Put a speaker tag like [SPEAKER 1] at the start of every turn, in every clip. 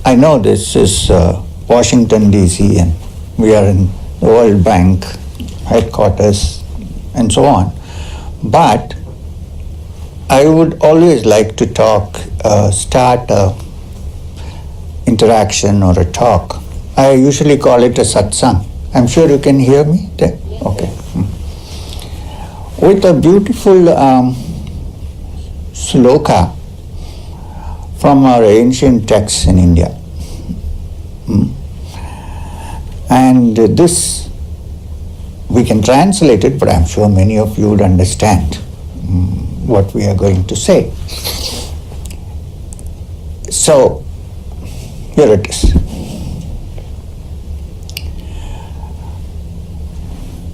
[SPEAKER 1] I know this is Washington DC and we are in the World Bank headquarters and so on, but I would always like to start a interaction or a talk. I usually call it a satsang. I'm sure you can hear me there? Okay. With a beautiful sloka from our ancient texts in India. And this, we can translate it, but I'm sure many of you would understand what we are going to say. So, here it is.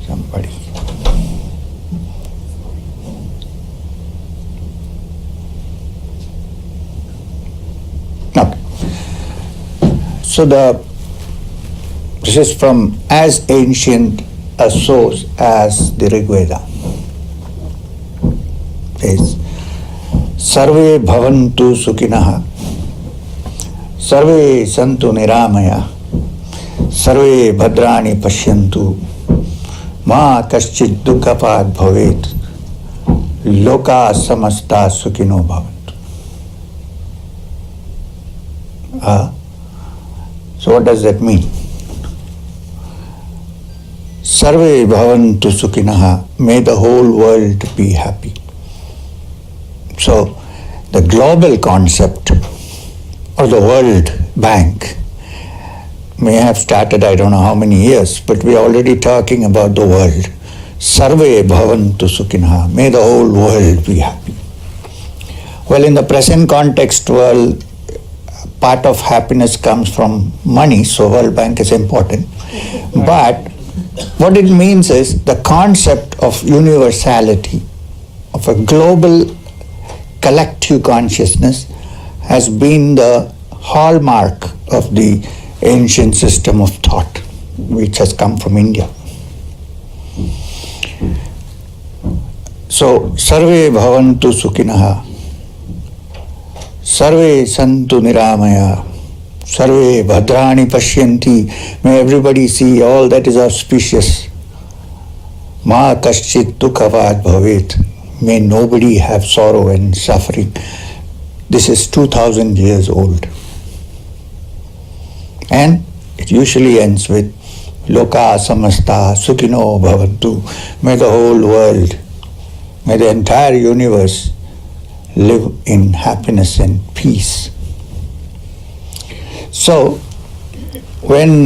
[SPEAKER 1] Somebody. Okay. So this is from as ancient a source as the Rig Veda. Is Sarve Bhavantu Sukhinah, Sarve Santu Niramaya, Sarve Bhadrani Pashyantu, Ma Kaschid Dukkapad Bhavet, Loka Samasta Sukhino Bhavantu. So what does that mean? Sarve Bhavantu Sukhinah, may the whole world be happy. So, the global concept or the World Bank may have started, I don't know how many years, but we are already talking about the world. Sarve Bhavantu Sukhinah, may the whole world be happy. Well, in the present context, part of happiness comes from money, so World Bank is important. But what it means is the concept of universality, of a global collective consciousness has been the hallmark of the ancient system of thought which has come from India. So, Sarve Bhavantu Sukhinah, Sarve Santu Niramaya, Sarve Bhadrani Pashyanti, may everybody see all that is auspicious. Ma Kaschit Dukkavad Bhavet, may nobody have sorrow and suffering. This is 2000 years old. And it usually ends with Loka Samasta Sukhino Bhavantu, may the whole world, may the entire universe live in happiness and peace. So, when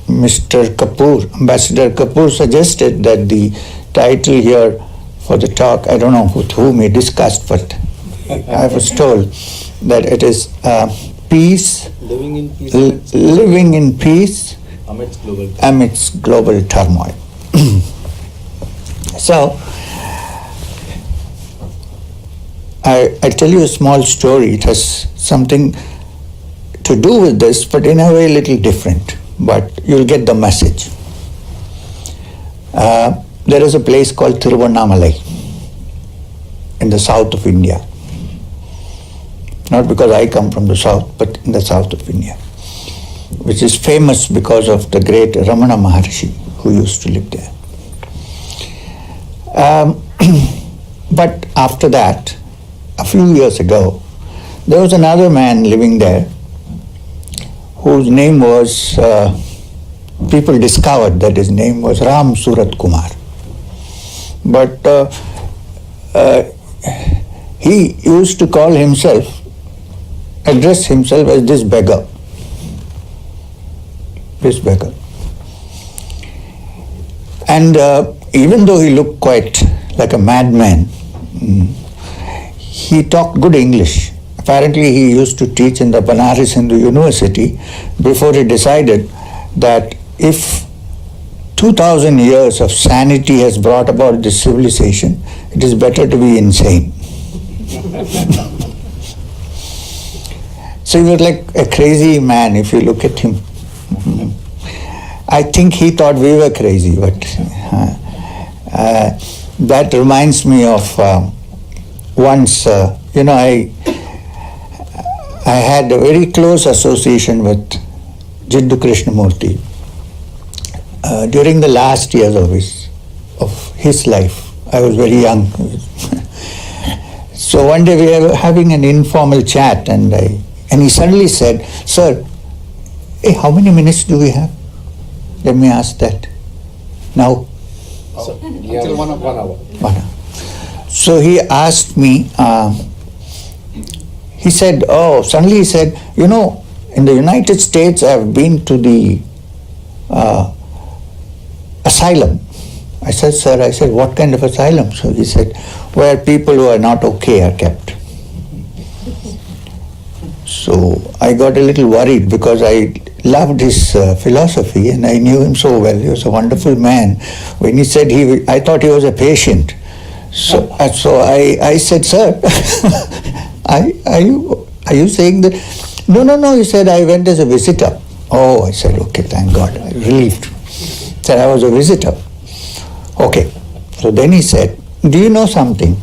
[SPEAKER 1] Mr. Kapoor, Ambassador Kapoor suggested that the title here for the talk, I don't know with whom he discussed, but I was told that it is peace, living in peace amidst global turmoil. So, I tell you a small story. It has something to do with this, but in a way a little different. But you'll get the message. There is a place called Tiruvannamalai in the south of India. Not because I come from the south, but in the south of India, which is famous because of the great Ramana Maharshi who used to live there. But after that, a few years ago, there was another man living there whose name was, people discovered that his name was Ram Surat Kumar. But he used to call himself, address himself as this beggar. This beggar. And even though he looked quite like a madman, he talked good English. Apparently he used to teach in the Banaras Hindu University before he decided that if 2000 years of sanity has brought about this civilization, it is better to be insane. So he was like a crazy man if you look at him. I think he thought we were crazy, but that reminds me of once, I had a very close association with Jiddu Krishnamurti during the last years of his life. I was very young. So one day we were having an informal chat, and he suddenly said, "Sir, hey, how many minutes do we have? Let me ask that. Now?"
[SPEAKER 2] Until 1 hour.
[SPEAKER 1] 1 hour. So he asked me, he said, suddenly he said, in the United States I've been to the asylum. I said, "Sir," "what kind of asylum?" So he said, "where people who are not okay are kept." So I got a little worried because I loved his philosophy and I knew him so well. He was a wonderful man. When he said I thought he was a patient. So I said, "Sir, are you saying that?" No, he said, "I went as a visitor." Oh, I said, "Okay, thank God." I relieved. Said I was a visitor. Okay. So then he said, "Do you know something?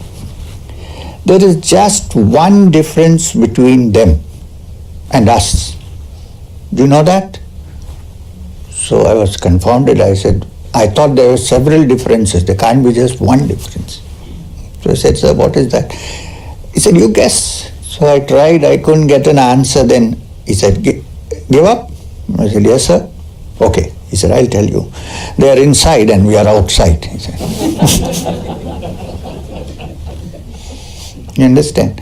[SPEAKER 1] There is just one difference between them and us. Do you know that?" So I was confounded. I said, "I thought there were several differences. There can't be just one difference." So I said, "Sir, what is that?" He said, "You guess." So I tried. I couldn't get an answer. Then he said, "Give up?" I said, "Yes, sir." "Okay." He said, "I'll tell you. They are inside and we are outside," he said. You understand?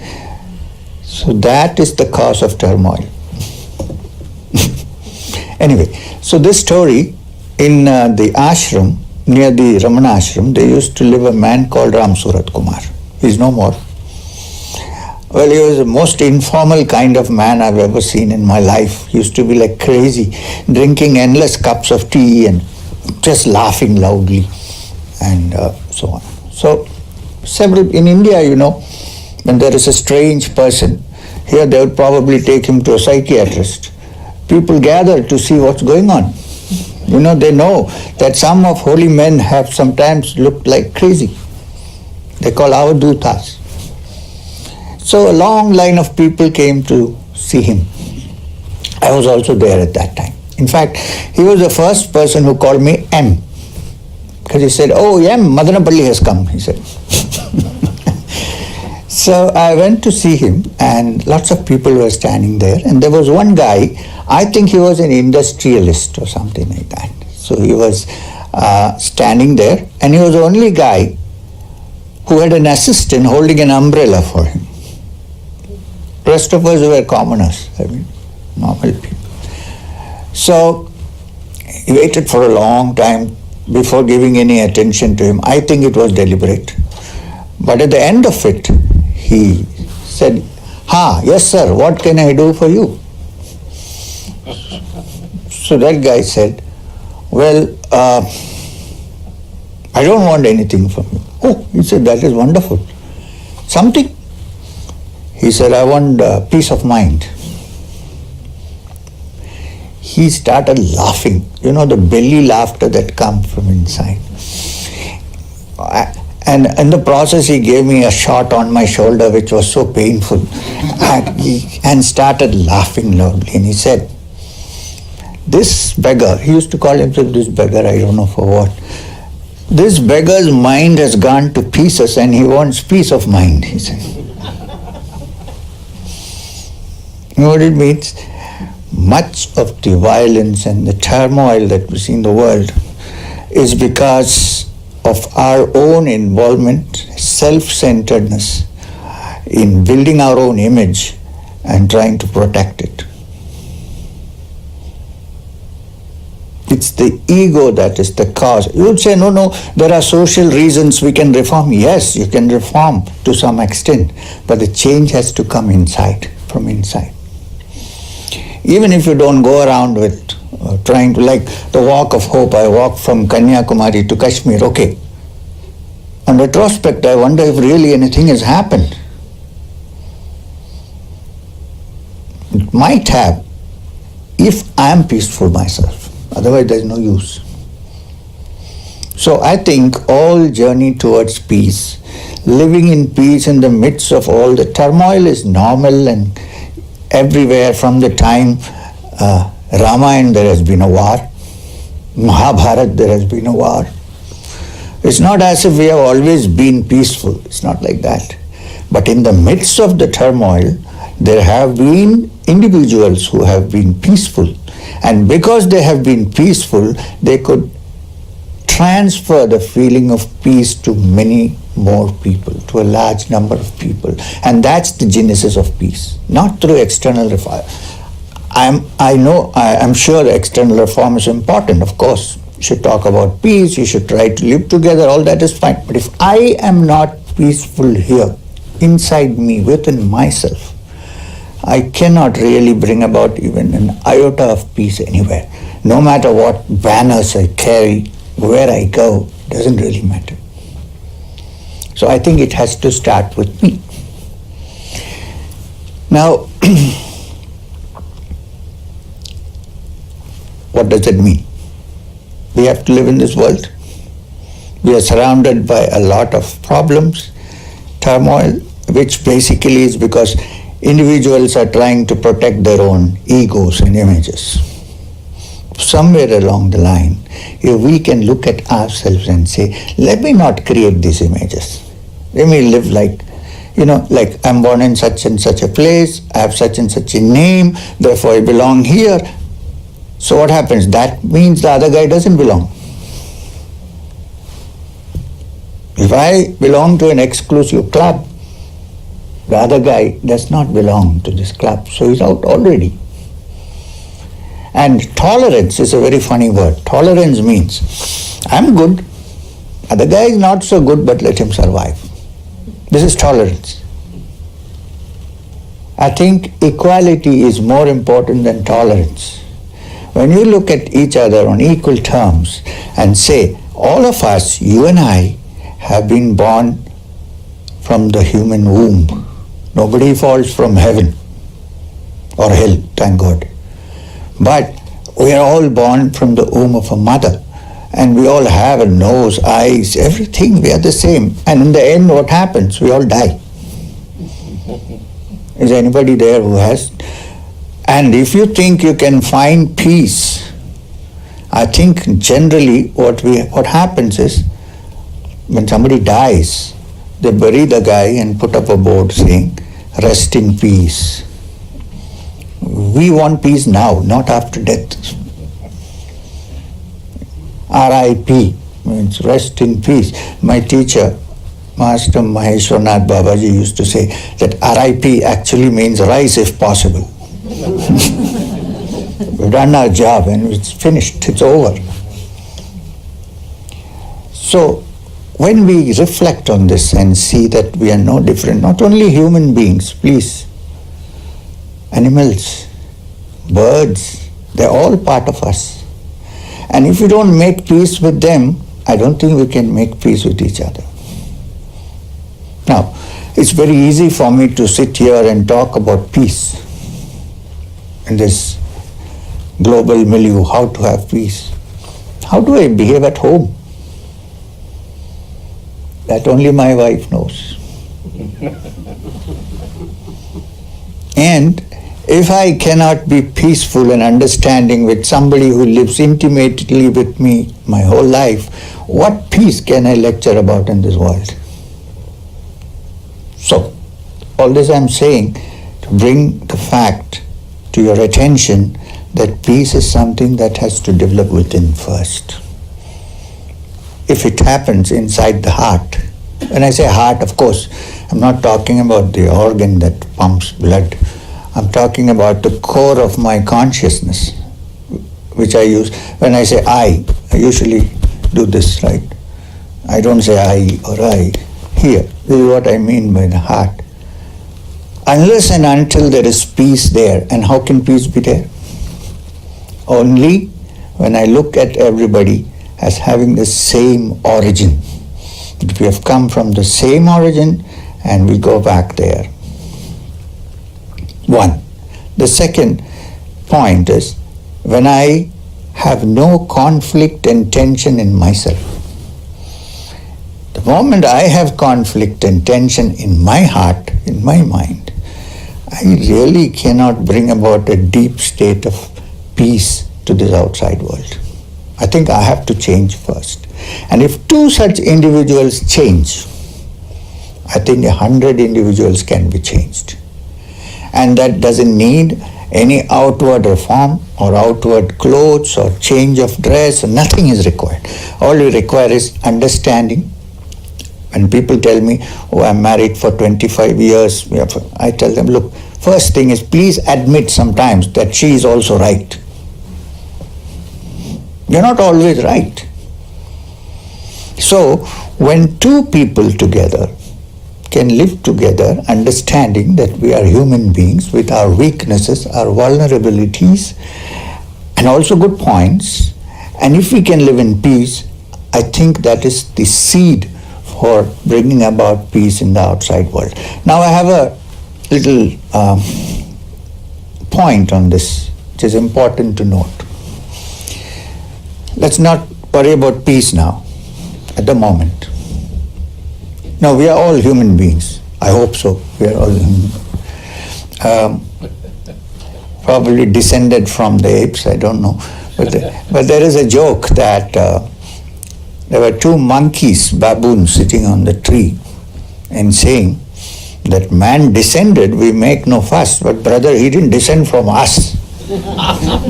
[SPEAKER 1] So that is the cause of turmoil. Anyway, so this story, in the ashram, near the Ramana ashram, there used to live a man called Ram Surat Kumar. He's no more. Well, he was the most informal kind of man I've ever seen in my life. He used to be like crazy, drinking endless cups of tea and just laughing loudly and so on. So in India, when there is a strange person, here they would probably take him to a psychiatrist. People gather to see what's going on. They know that some of holy men have sometimes looked like crazy. They call avadutas. So a long line of people came to see him. I was also there at that time. In fact, he was the first person who called me M. Because he said, "Oh, M, Madanapalli has come," he said. So I went to see him, and lots of people were standing there. And there was one guy, I think he was an industrialist or something like that. So he was standing there, and he was the only guy who had an assistant holding an umbrella for him. Rest of us were commoners, normal people. So he waited for a long time before giving any attention to him. I think it was deliberate. But at the end of it, he said, "Yes sir, what can I do for you?" So that guy said, "Well, I don't want anything from you." Oh, he said, "That is wonderful. Something?" He said, "I want peace of mind." He started laughing, the belly laughter that comes from inside. And in the process, he gave me a shot on my shoulder, which was so painful, and started laughing loudly. And he said, "This beggar," he used to call himself this beggar, I don't know for what, "this beggar's mind has gone to pieces and he wants peace of mind," he said. You know what it means? Much of the violence and the turmoil that we see in the world is because of our own involvement, self-centeredness in building our own image and trying to protect it. It's the ego that is the cause. You would say, no, there are social reasons we can reform. Yes, you can reform to some extent, but the change has to come inside, from inside. Even if you don't go around with trying to, like the walk of hope, I walked from Kanyakumari to Kashmir, okay. On retrospect, I wonder if really anything has happened. It might have, if I am peaceful myself. Otherwise, there is no use. So I think all journey towards peace, living in peace in the midst of all the turmoil is normal, and everywhere from the time Ramayana there has been a war, Mahabharata there has been a war. It's not as if we have always been peaceful. It's not like that. But in the midst of the turmoil, there have been individuals who have been peaceful. And because they have been peaceful, they could transfer the feeling of peace to many more people, to a large number of people. And that's the genesis of peace, not through external reform. I'm sure external reform is important, of course. You should talk about peace, you should try to live together, all that is fine. But if I am not peaceful here, inside me, within myself, I cannot really bring about even an iota of peace anywhere. No matter what banners I carry, where I go, doesn't really matter. So I think it has to start with me. Now, what does it mean? We have to live in this world. We are surrounded by a lot of problems, turmoil, which basically is because individuals are trying to protect their own egos and images. Somewhere along the line, if we can look at ourselves and say, let me not create these images. Let me live like I'm born in such and such a place, I have such and such a name, therefore I belong here. So what happens? That means the other guy doesn't belong. If I belong to an exclusive club, the other guy does not belong to this club, so he's out already. And tolerance is a very funny word. Tolerance means, I'm good, other guy is not so good, but let him survive. This is tolerance. I think equality is more important than tolerance. When you look at each other on equal terms and say, all of us, you and I, have been born from the human womb. Nobody falls from heaven or hell, thank God. But we are all born from the womb of a mother. And we all have a nose, eyes, everything, we are the same. And in the end, what happens? We all die. Is anybody there who has? And if you think you can find peace, I think generally what happens is, when somebody dies, they bury the guy and put up a board saying, rest in peace. We want peace now, not after death. R.I.P. means rest in peace. My teacher, Master Maheshwarnath Babaji, used to say that R.I.P. actually means rise if possible. We've done our job and it's finished, it's over. So, when we reflect on this and see that we are no different, not only human beings, please, animals, birds, they're all part of us. And if we don't make peace with them, I don't think we can make peace with each other. Now, it's very easy for me to sit here and talk about peace in this global milieu, how to have peace. How do I behave at home? That only my wife knows. And if I cannot be peaceful and understanding with somebody who lives intimately with me my whole life, what peace can I lecture about in this world? So, all this I'm saying to bring the fact to your attention that peace is something that has to develop within first. If it happens inside the heart, when I say heart, of course, I'm not talking about the organ that pumps blood. I'm talking about the core of my consciousness, which I use. When I say I usually do this, right? I don't say I or I. Here, this is what I mean by the heart. Unless and until there is peace there, and how can peace be there? Only when I look at everybody as having the same origin. That we have come from the same origin and we go back there. One. The second point is when I have no conflict and tension in myself. The moment I have conflict and tension in my heart, in my mind, I really cannot bring about a deep state of peace to this outside world. I think I have to change first. And if 2 such individuals change, I think 100 individuals can be changed. And that doesn't need any outward reform or outward clothes or change of dress. Nothing is required. All you require is understanding. When people tell me, oh, I'm married for 25 years, I tell them, look, first thing is please admit sometimes that she is also right. You're not always right. So, when 2 people together can live together, understanding that we are human beings with our weaknesses, our vulnerabilities, and also good points, and if we can live in peace, I think that is the seed for bringing about peace in the outside world. Now I have a little point on this, which is important to note. Let's not worry about peace now, at the moment. No, we are all human beings. I hope so. We are all human. Probably descended from the apes, I don't know. But there is a joke that there were 2 monkeys, baboons, sitting on the tree and saying that man descended, we make no fuss, but brother, he didn't descend from us.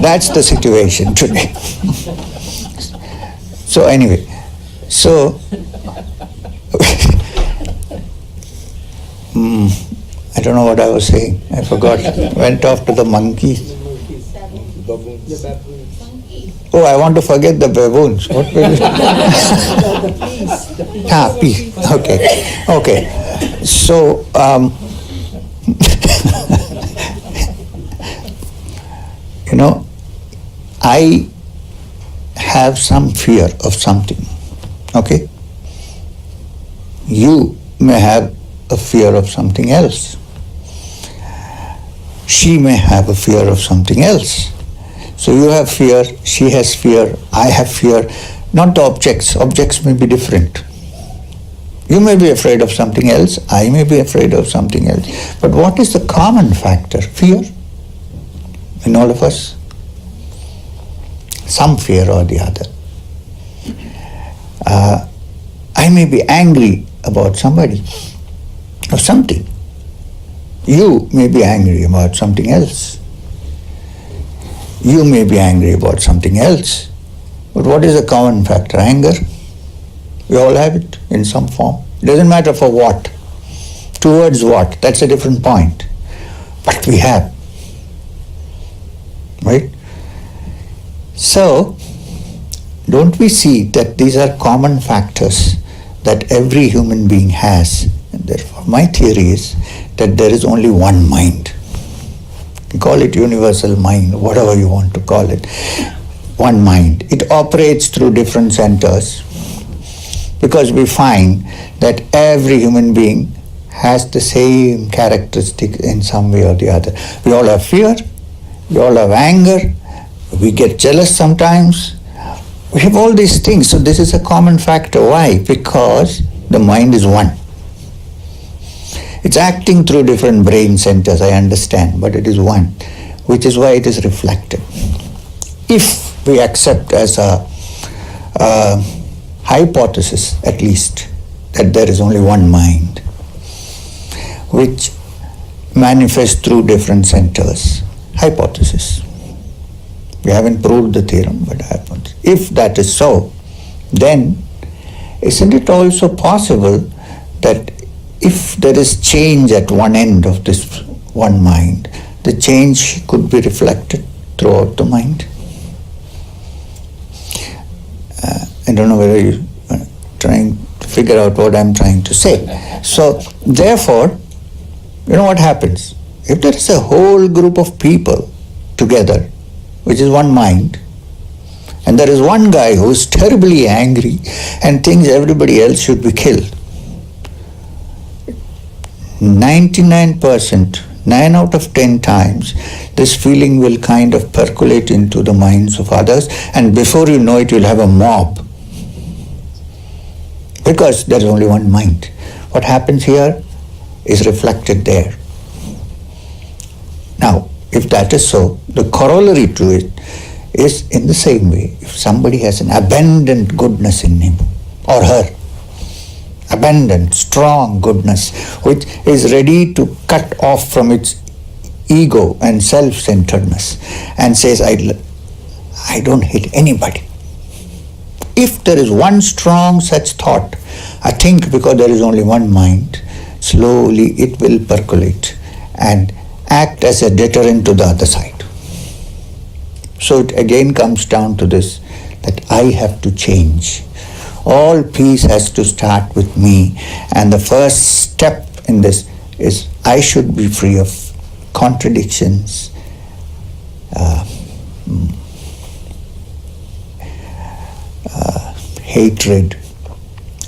[SPEAKER 1] That's the situation today. So anyway, I don't know what I was saying. I forgot. Went off to the monkeys. Oh, I want to forget the baboons. What will it? Peace. Okay. So, I have some fear of something. Okay? You may have a fear of something else. She may have a fear of something else. So you have fear, she has fear, I have fear. Not the objects. Objects may be different. You may be afraid of something else, I may be afraid of something else. But what is the common factor? Fear in all of us. Some fear or the other. I may be angry about somebody or something. You may be angry about something else. You may be angry about something else. But what is the common factor? Anger. We all have it in some form. It doesn't matter for what. Towards what. That's a different point. But we have. Right? So, don't we see that these are common factors that every human being has? And therefore, my theory is that there is only one mind. You call it universal mind, whatever you want to call it. One mind. It operates through different centers because we find that every human being has the same characteristic in some way or the other. We all have fear, we all have anger, we get jealous sometimes. We have all these things. So this is a common factor. Why? Because the mind is one. It's acting through different brain centers, I understand, but it is one, which is why it is reflected. If we accept as a hypothesis, at least, that there is only one mind, which manifests through different centers, hypothesis. We haven't proved the theorem, but hypothesis. If that is so, then isn't it also possible that if there is change at one end of this one mind, the change could be reflected throughout the mind? I don't know whether you're trying to figure out what I'm trying to say. So, therefore, you know what happens? If there is a whole group of people together, which is one mind, and there is one guy who is terribly angry and thinks everybody else should be killed, 99%, 9 out of 10 times, this feeling will kind of percolate into the minds of others, and before you know it, you'll have a mob. Because there is only one mind. What happens here is reflected there. Now, if that is so, the corollary to it is in the same way. If somebody has an abundant goodness in him or her, abundant, strong goodness, which is ready to cut off from its ego and self-centeredness and says, I don't hate anybody. If there is one strong such thought, I think because there is only one mind, slowly it will percolate and act as a deterrent to the other side. So it again comes down to this, that I have to change. All peace has to start with me, and the first step in this is I should be free of contradictions, hatred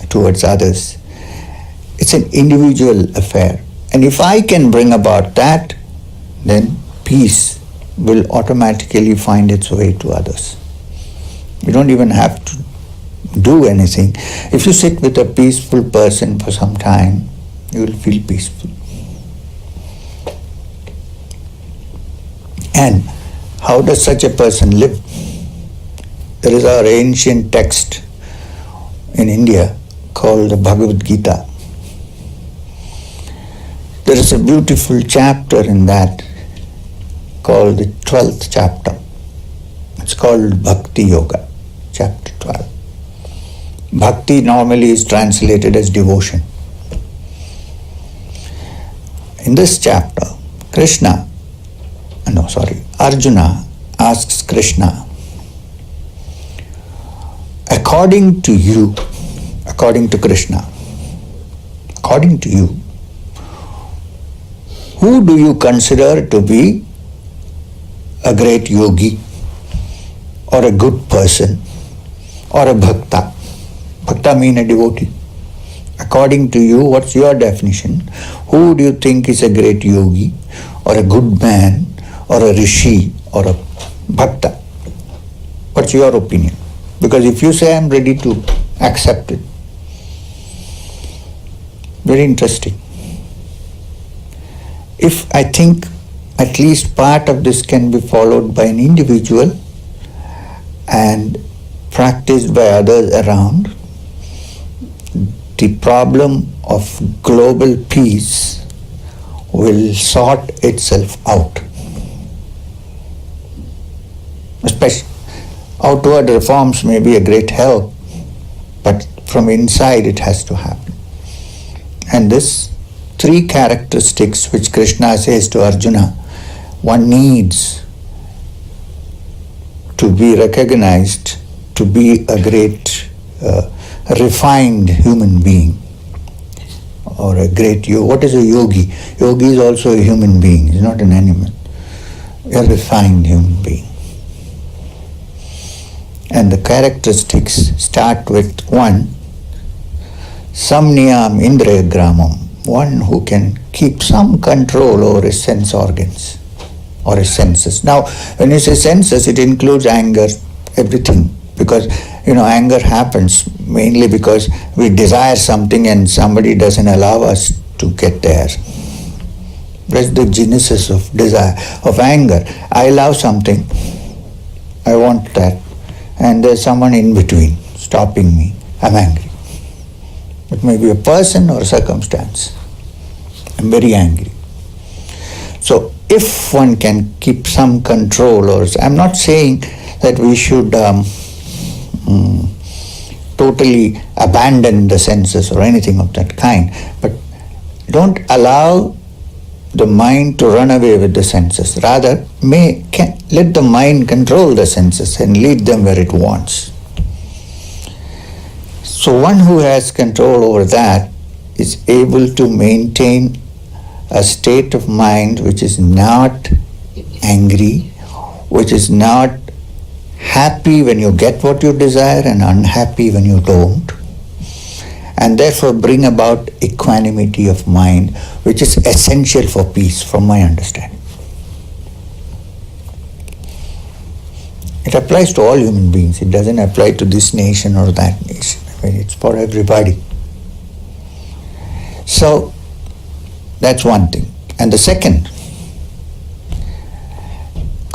[SPEAKER 1] towards others. It's an individual affair. And if I can bring about that, then peace will automatically find its way to others. You don't even have to do anything. If you sit with a peaceful person for some time, you will feel peaceful. And how does such a person live? There is our ancient text in India called the Bhagavad Gita. There is a beautiful chapter in that called the 12th chapter. It's called Bhakti Yoga, chapter 12. Bhakti normally is translated as devotion. In this chapter, Arjuna asks Krishna, according to you, according to Krishna, according to you, who do you consider to be a great yogi or a good person or a bhakta? Bhakta means a devotee. According to you, what's your definition? Who do you think is a great yogi or a good man or a rishi or a bhakta? What's your opinion? Because if you say I'm ready to accept it, very interesting. If I think at least part of this can be followed by an individual and practiced by others around, the problem of global peace will sort itself out. Especially outward reforms may be a great help, but from inside it has to happen. And this three characteristics which Krishna says to Arjuna, one needs to be recognized to be a great refined human being or a great yogi. What is a yogi? Yogi is also a human being, he's not an animal. A refined human being. And the characteristics start with one, samniyam indriya gramam, one who can keep some control over his sense organs or his senses. Now, when you say senses, it includes anger, everything, because anger happens mainly because we desire something and somebody doesn't allow us to get there. That's the genesis of desire, of anger. I love something, I want that, and there's someone in between stopping me, I'm angry. It may be a person or a circumstance. I'm very angry. So if one can keep some control, or I'm not saying that we should totally abandon the senses or anything of that kind, but don't allow the mind to run away with the senses. Rather, let the mind control the senses and lead them where it wants. So one who has control over that is able to maintain a state of mind which is not angry, which is not happy when you get what you desire and unhappy when you don't, and therefore bring about equanimity of mind, which is essential for peace, from my understanding. It applies to all human beings. It doesn't apply to this nation or that nation. It's for everybody. So that's one thing. And the second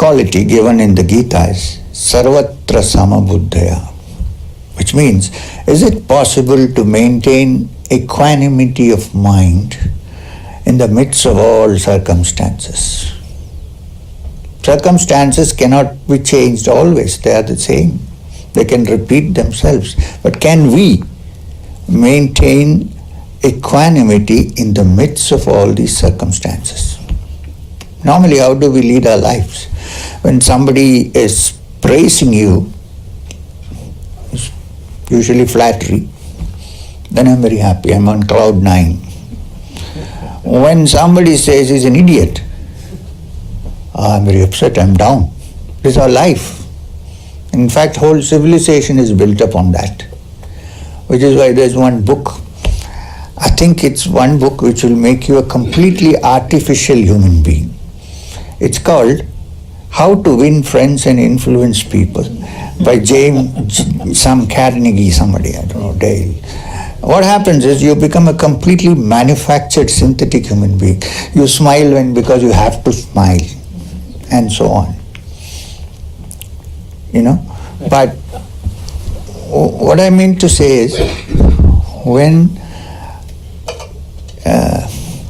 [SPEAKER 1] quality given in the Gita is Sarvatra Samabuddhaya, which means, is it possible to maintain equanimity of mind in the midst of all circumstances? Circumstances cannot be changed always, they are the same. They can repeat themselves. But can we maintain equanimity in the midst of all these circumstances? Normally, how do we lead our lives? When somebody is praising you, usually flattery, then I'm very happy, I'm on cloud 9. When somebody says he's an idiot, I'm very upset, I'm down. This is our life. In fact, whole civilization is built upon that. Which is why there's one book, I think it's one book which will make you a completely artificial human being. It's called How to Win Friends and Influence People by some Carnegie, somebody, I don't know, Dale. What happens is you become a completely manufactured synthetic human being. You smile because you have to smile, and so on. But what I mean to say is, when,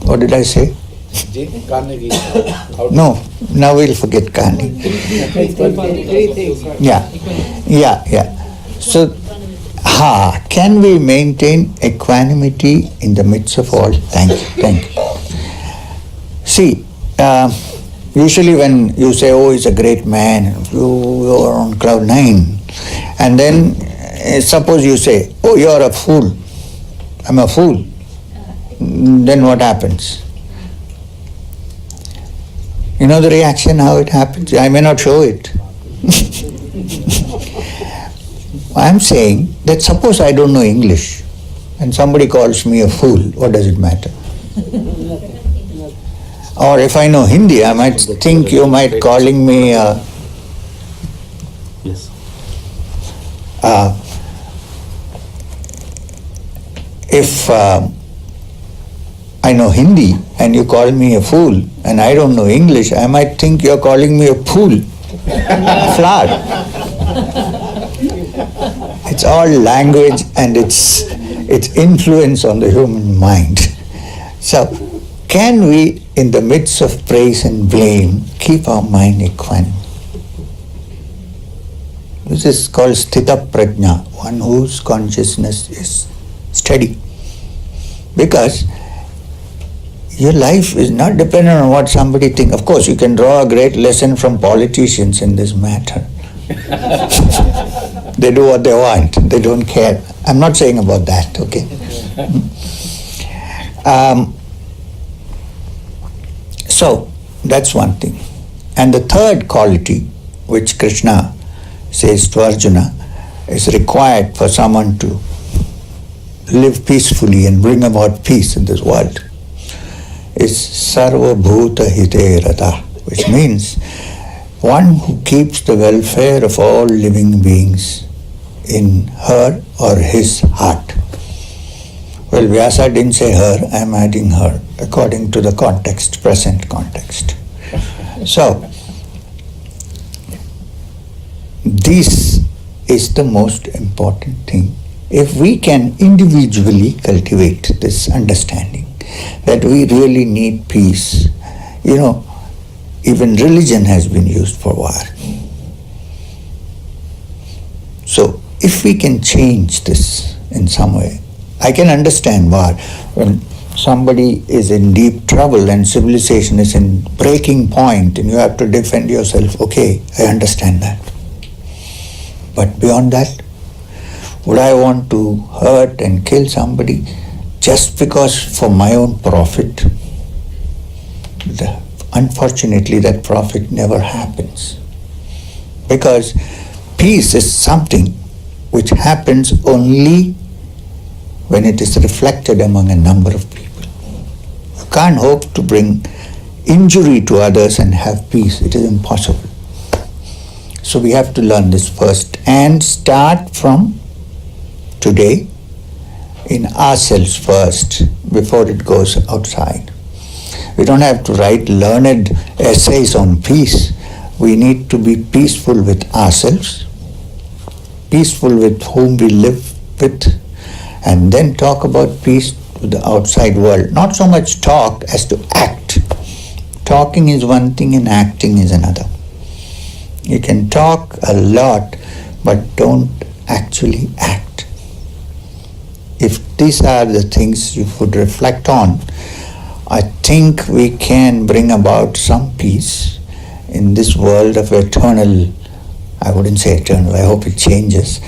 [SPEAKER 1] what did I say?
[SPEAKER 2] Carnegie.
[SPEAKER 1] No, now we'll forget Carnegie. Yeah. So, can we maintain equanimity in the midst of all? Thank you. See, usually when you say, oh, he's a great man, you are on cloud 9, and then suppose you say, oh, you're a fool, I'm a fool, then what happens? You know the reaction, how it happens? I may not show it. I'm saying that suppose I don't know English and somebody calls me a fool, what does it matter? Or if I know Hindi, I might think you might calling me
[SPEAKER 3] Yes.
[SPEAKER 1] If I know Hindi and you call me a fool and I don't know English, I might think you're calling me a fool, flower. It's all language and its influence on the human mind. So, can we, in the midst of praise and blame, keep our mind equanimous? This is called sthita prajna, one whose consciousness is steady. Because your life is not dependent on what somebody thinks. Of course, you can draw a great lesson from politicians in this matter. They do what they want, they don't care. I'm not saying about that, okay? So, that's one thing. And the third quality, which Krishna says to Arjuna, is required for someone to live peacefully and bring about peace in this world, is Sarve Bhuta Hite Rata, which means one who keeps the welfare of all living beings in her or his heart. Well, Vyasa didn't say her, I am adding her, according to the context, present context. So, this is the most important thing. If we can individually cultivate this understanding that we really need peace, even religion has been used for war. So, if we can change this in some way, I can understand war. When somebody is in deep trouble and civilization is in breaking point and you have to defend yourself, okay, I understand that. But beyond that, would I want to hurt and kill somebody just because for my own profit? Unfortunately, that profit never happens. Because peace is something which happens only when it is reflected among a number of people. You can't hope to bring injury to others and have peace. It is impossible. So we have to learn this first and start from today in ourselves first before it goes outside. We don't have to write learned essays on peace. we need to be peaceful with ourselves, peaceful with whom we live with, and then talk about peace with the outside world. Not so much talk as to act. Talking is one thing and acting is another. You can talk a lot, but don't actually act. If these are the things you would reflect on, I think we can bring about some peace in this world of eternal, I wouldn't say eternal, I hope it changes,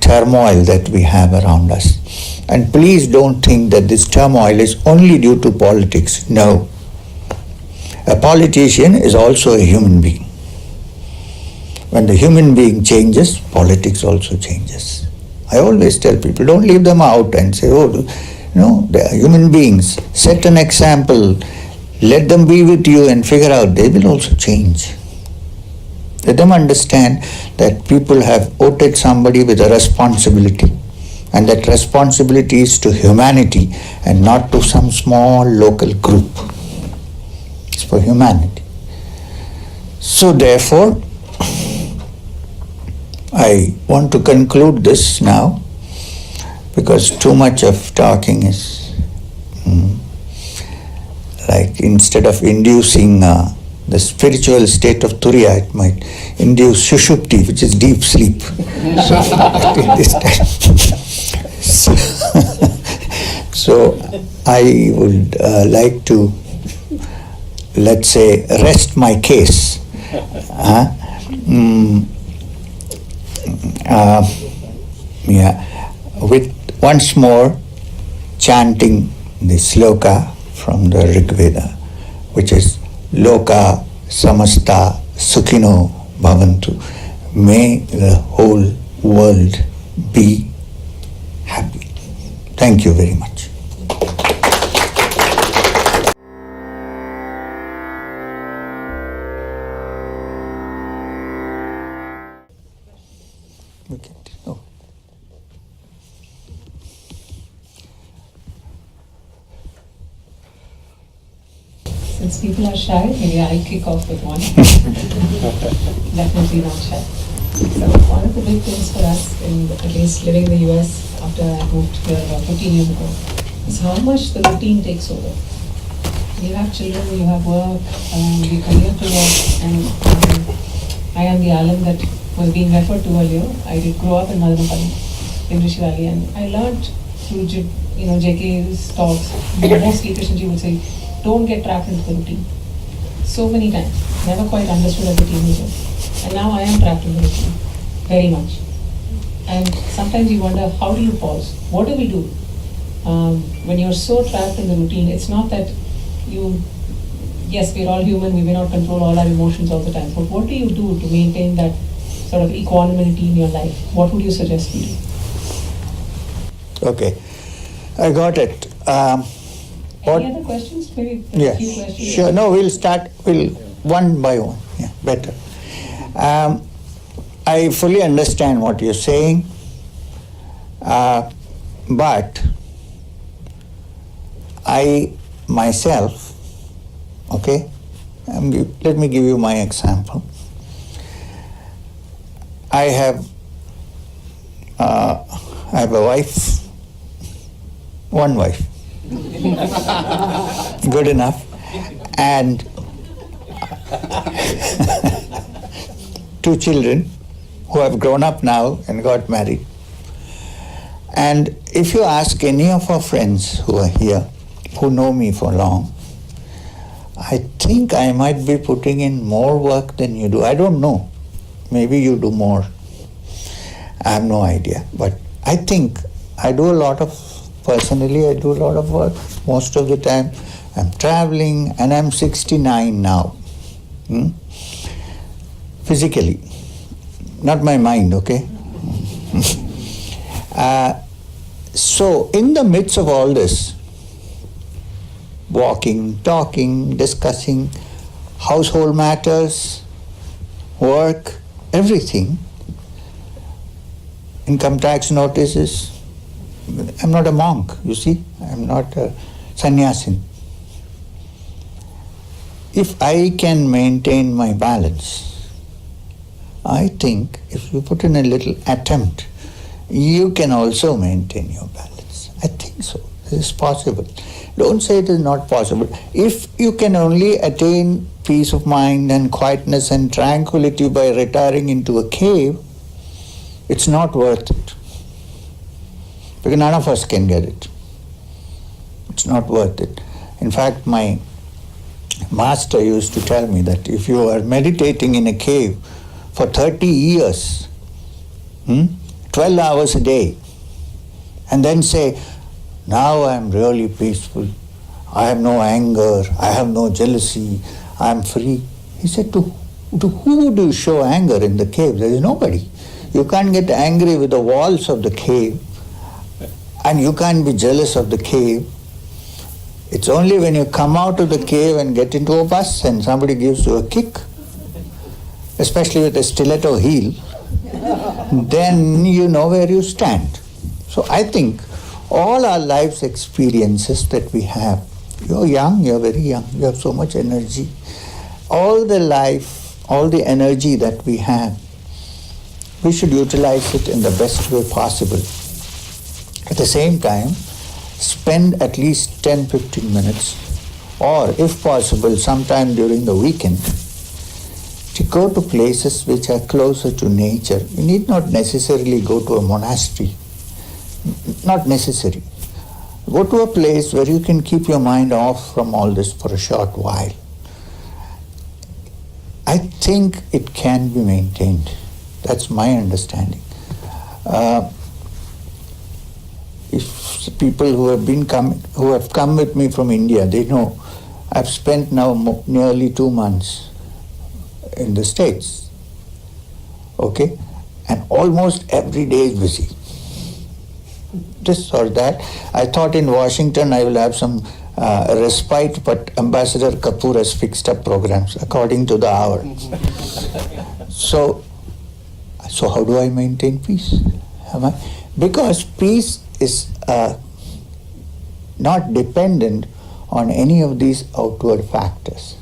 [SPEAKER 1] turmoil that we have around us. And please don't think that this turmoil is only due to politics. No. A politician is also a human being. When the human being changes, politics also changes. I always tell people, don't leave them out and say, oh, they are human beings. Set an example. Let them be with you and figure out they will also change. Let them understand that people have voted somebody with a responsibility, and that responsibility is to humanity and not to some small local group. It's for humanity. So therefore, I want to conclude this now, because too much of talking is like, instead of inducing the spiritual state of Turiya, it might induce Shushupti, which is deep sleep. So I would like to, let's say, rest my case. With once more chanting the sloka from the Rig Veda, which is Loka Samasta Sukhino Bhavantu. May the whole world be happy. Thank you very much.
[SPEAKER 3] Since people are shy, maybe I'll kick off with one. Definitely not shy. So one of the big things for us, in at least living in the US after I moved here about 15 years ago, is how much the routine takes over. You have children, you have work, you commute to work, and I am the Alan that was being referred to earlier. I did grow up in Madhumapalli, in Rishi Valley, and I learned through JK's talks, mostly Krishnji would say, don't get trapped into the routine. So many times, never quite understood as a teenager. And now I am trapped in the routine, very much. And sometimes you wonder, how do you pause? What do we do? When you're so trapped in the routine, it's not that yes, we're all human, we may not control all our emotions all the time, but what do you do to maintain that sort of equanimity in your life? What would you suggest we do?
[SPEAKER 1] Okay, I got it.
[SPEAKER 3] Any other questions? Maybe a few questions.
[SPEAKER 1] Sure. No, we'll start one by one. Yeah, better. I fully understand what you're saying, but I myself, okay, let me give you my example. I have a wife, one wife. Good enough. And 2 children who have grown up now and got married. And if you ask any of our friends who are here, who know me for long, I think I might be putting in more work than you do. I don't know. Maybe you do more. I have no idea. But I think I do a lot of Personally, I do a lot of work. Most of the time, I'm traveling, and I'm 69 now. Physically, not my mind, okay? So, in the midst of all this, walking, talking, discussing household matters, work, everything, income tax notices. I'm not a monk, you see. I'm not a sannyasin. if I can maintain my balance, I think if you put in a little attempt, you can also maintain your balance. I think so. This is possible. Don't say it is not possible. If you can only attain peace of mind and quietness and tranquility by retiring into a cave, it's not worth it. Because none of us can get it. It's not worth it. In fact, my master used to tell me that if you are meditating in a cave for 30 years, 12 hours a day, and then say, now I am really peaceful, I have no anger, I have no jealousy, I am free. He said, to who do you show anger in the cave? There is nobody. You can't get angry with the walls of the cave, and you can't be jealous of the cave. It's only when you come out of the cave and get into a bus and somebody gives you a kick, especially with a stiletto heel, then you know where you stand. So I think all our life's experiences that we have, you're young, you're very young, you have so much energy. All the life, all the energy that we have, we should utilize it in the best way possible. At the same time, spend at least 10-15 minutes, or if possible, sometime during the weekend, to go to places which are closer to nature. You need not necessarily go to a monastery. Not necessary. Go to a place where you can keep your mind off from all this for a short while. I think it can be maintained. That's my understanding. If people who have come with me from India, they know I've spent now nearly 2 months in the States. Okay? And almost every day is busy. This or that. I thought in Washington I will have some respite, but Ambassador Kapoor has fixed up programs according to the hour. So how do I maintain peace? Because peace is not dependent on any of these outward factors.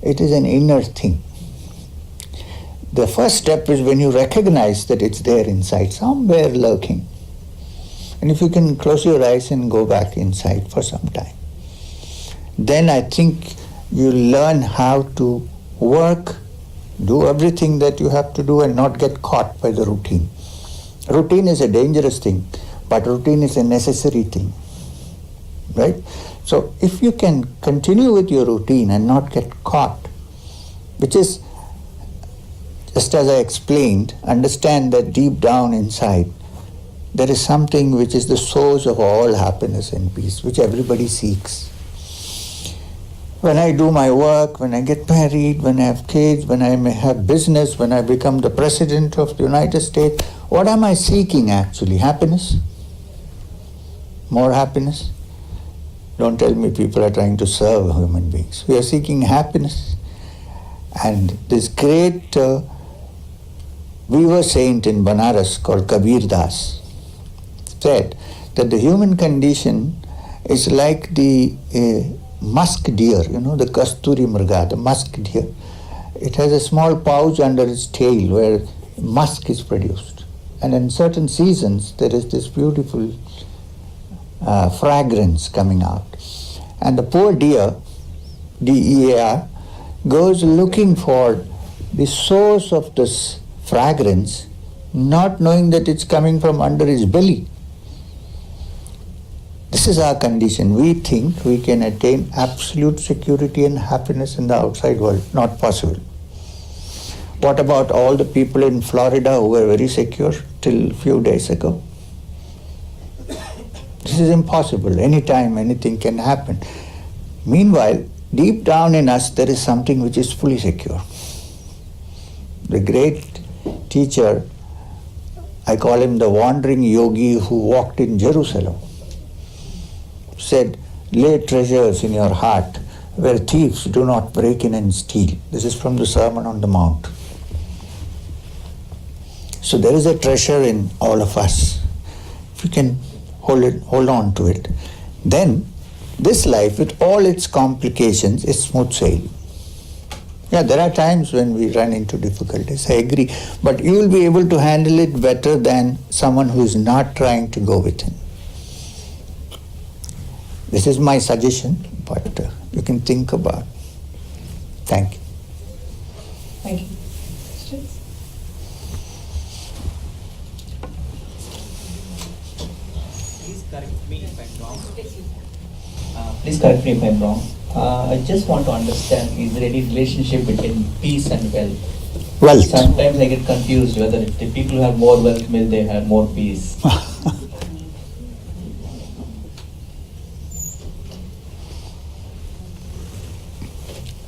[SPEAKER 1] It is an inner thing. The first step is when you recognize that it's there inside, somewhere lurking. And if you can close your eyes and go back inside for some time, then I think you learn how to work, do everything that you have to do and not get caught by the routine. Routine is a dangerous thing, but routine is a necessary thing, right? So if you can continue with your routine and not get caught, which is, just as I explained, understand that deep down inside, there is something which is the source of all happiness and peace, which everybody seeks. When I do my work, when I get married, when I have kids, when I may have business, when I become the President of the United States, what am I seeking actually? Happiness? More happiness? Don't tell me people are trying to serve human beings. We are seeking happiness. And this great weaver saint in Banaras called Kabir Das said that the human condition is like the musk deer, the Kasturi Mrga, the musk deer. It has a small pouch under its tail where musk is produced. And in certain seasons, there is this beautiful fragrance coming out. And the poor deer, D-E-A-R, goes looking for the source of this fragrance, not knowing that it's coming from under his belly. This is our condition. We think we can attain absolute security and happiness in the outside world. Not possible. What about all the people in Florida who were very secure till a few days ago? This is impossible. Anytime, anything can happen. Meanwhile, deep down in us, there is something which is fully secure. The great teacher, I call him the wandering yogi who walked in Jerusalem, said, lay treasures in your heart where thieves do not break in and steal. This is from the Sermon on the Mount. So there is a treasure in all of us. If you can hold on to it, then This life, with all its complications, is smooth sailing. Yeah, there are times when we run into difficulties, I agree, but you will be able to handle it better than someone who is not trying to go within. This is my suggestion, but you can think about it. Thank you.
[SPEAKER 3] Thank you. Questions?
[SPEAKER 4] Please correct me if I'm wrong. Please correct me if I'm wrong. I just want to understand, is there any relationship between peace and wealth?
[SPEAKER 1] Wealth.
[SPEAKER 4] Sometimes I get confused whether the people who have more wealth means they have more peace.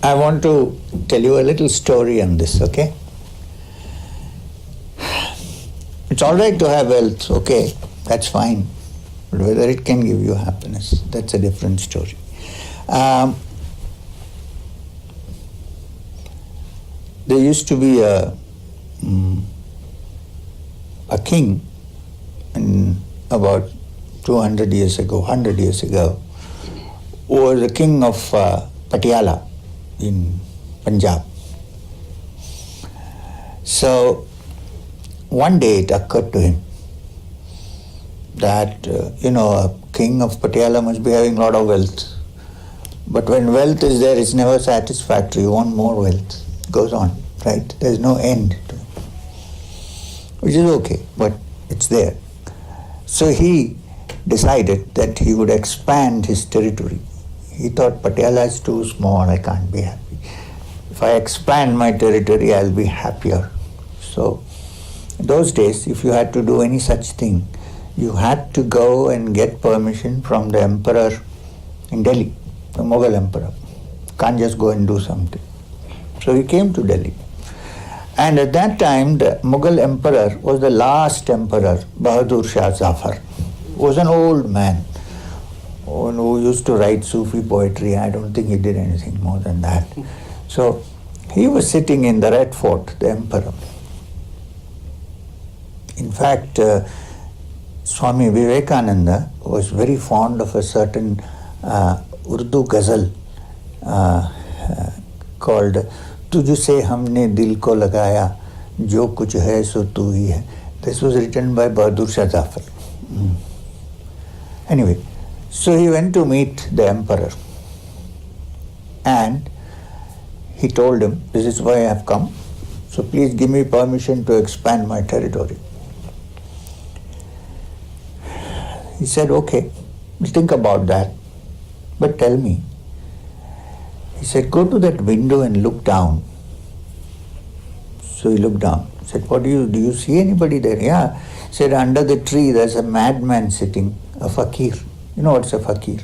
[SPEAKER 1] I want to tell you a little story on this, okay? It's all right to have wealth, okay, that's fine. But whether it can give you happiness, that's a different story. There used to be a king in about 200 years ago, 100 years ago, who was the king of Patiala in Punjab. So one day it occurred to him that, a king of Patiala must be having a lot of wealth. But when wealth is there, it's never satisfactory. You want more wealth. It goes on, right? There's no end to it. Which is okay, but it's there. So he decided that he would expand his territory. He thought, Patiala is too small, I can't be happy. If I expand my territory, I'll be happier. So, in those days, if you had to do any such thing, you had to go and get permission from the emperor in Delhi, the Mughal emperor. Can't just go and do something. So he came to Delhi. And at that time, the Mughal emperor was the last emperor, Bahadur Shah Zafar, who was an old man who used to write Sufi poetry. I don't think he did anything more than that. So he was sitting in the Red Fort, the emperor. In fact, Swami Vivekananda was very fond of a certain Urdu ghazal called Tujhse Humne Dil Ko Lagaya, Jo Kuch Hai So Tu Hi Hai. This was written by Bahadur Shah Zafar. Anyway, so he went to meet the emperor and he told him, this is why I have come, so please give me permission to expand my territory. He said, okay, we'll think about that, but tell me. He said, go to that window and look down. So he looked down. He said, do you see anybody there? Yeah. He said, under the tree there's a madman sitting, a fakir. You know what's a fakir?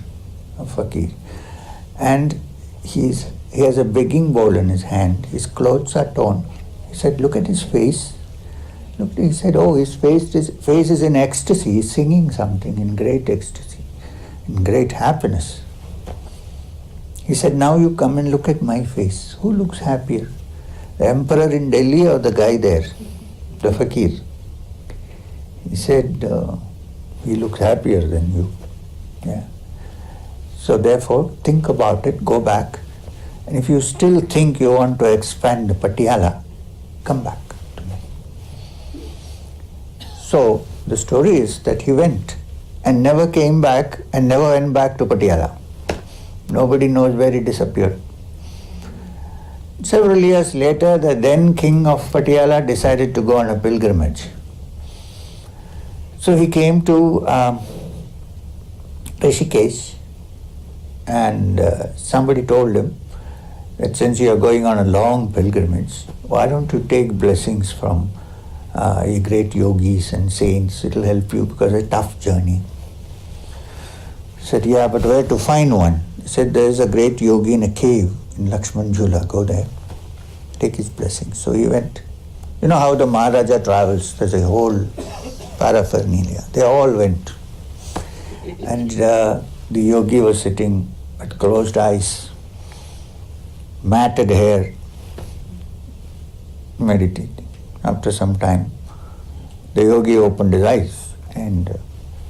[SPEAKER 1] A fakir. And he has a begging bowl in his hand. His clothes are torn. He said, look at his face. He said, oh, his face is in ecstasy. He's singing something in great ecstasy, in great happiness. He said, now you come and look at my face. Who looks happier? The emperor in Delhi or the guy there, the fakir? He said, he looks happier than you. Yeah. So therefore, think about it, go back. And if you still think you want to expand Patiala, come back to me. So the story is that he went and never came back and never went back to Patiala. Nobody knows where he disappeared. Several years later, the then king of Patiala decided to go on a pilgrimage. So he came to Rishikesh, and somebody told him that since you are going on a long pilgrimage, why don't you take blessings from great yogis and saints? It will help you because it's a tough journey. He said, yeah, but where to find one? He said, there is a great yogi in a cave in Lakshman Jhula. Go there, take his blessings. So he went. You know how the Maharaja travels, there's a whole paraphernalia. They all went. And the yogi was sitting with closed eyes, matted hair, meditating. After some time, the yogi opened his eyes and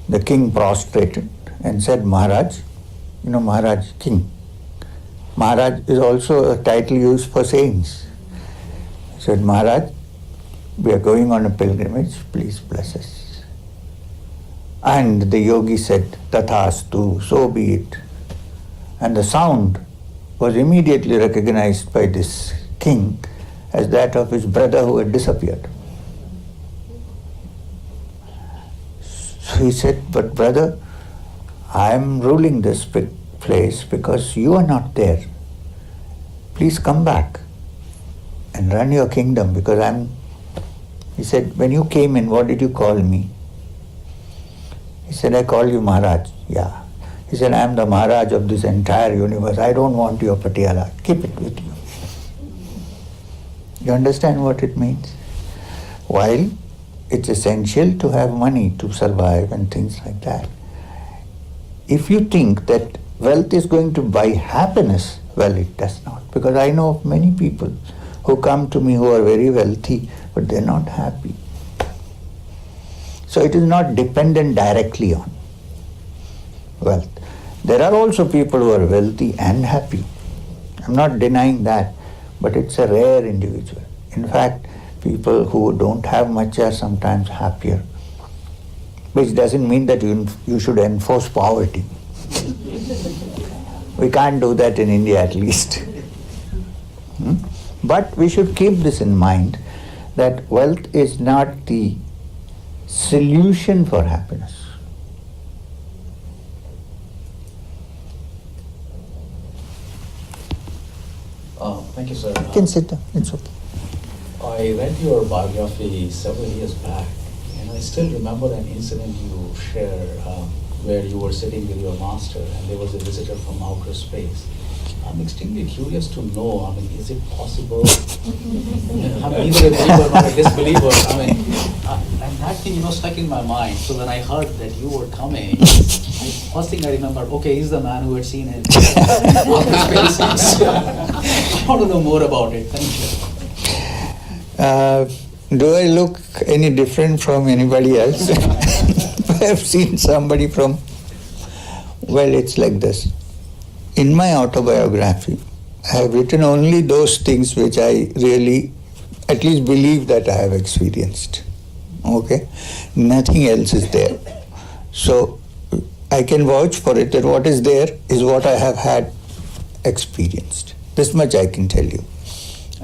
[SPEAKER 1] the king prostrated and said, Maharaj, Maharaj, king. Maharaj is also a title used for saints. He said, Maharaj, we are going on a pilgrimage, please bless us. And the yogi said, Tathastu, so be it. And the sound was immediately recognized by this king as that of his brother who had disappeared. So he said, but brother, I am ruling this place because you are not there. Please come back and run your kingdom because He said, when you came in, what did you call me? He said, I call you Maharaj. Yeah. He said, I am the Maharaj of this entire universe. I don't want your Patiala. Keep it with you. You understand what it means? While it's essential to have money to survive and things like that, if you think that wealth is going to buy happiness, well, it does not. Because I know of many people who come to me who are very wealthy, but they're not happy. So it is not dependent directly on wealth. There are also people who are wealthy and happy. I'm not denying that, but it's a rare individual. In fact, people who don't have much are sometimes happier, which doesn't mean that you should enforce poverty. We can't do that in India at least. But we should keep this in mind, that wealth is not the solution for happiness.
[SPEAKER 2] Thank you, sir.
[SPEAKER 1] You can sit down, it's okay.
[SPEAKER 2] I read your biography several years back, and I still remember an incident you shared where you were sitting with your master and there was a visitor from outer space. I'm extremely curious to know, is it possible? I'm neither a believer nor a disbeliever. And that thing, stuck in my mind. So when I heard that you were coming, first thing I remember, okay, he's the man who had seen it. outer space. I want to know more about it. Thank you.
[SPEAKER 1] Do I look any different from anybody else? I have seen somebody from... Well, it's like this. In my autobiography, I have written only those things which I really, at least believe that I have experienced. Okay? Nothing else is there. So, I can vouch for it that what is there is what I have had experienced. This much I can tell you.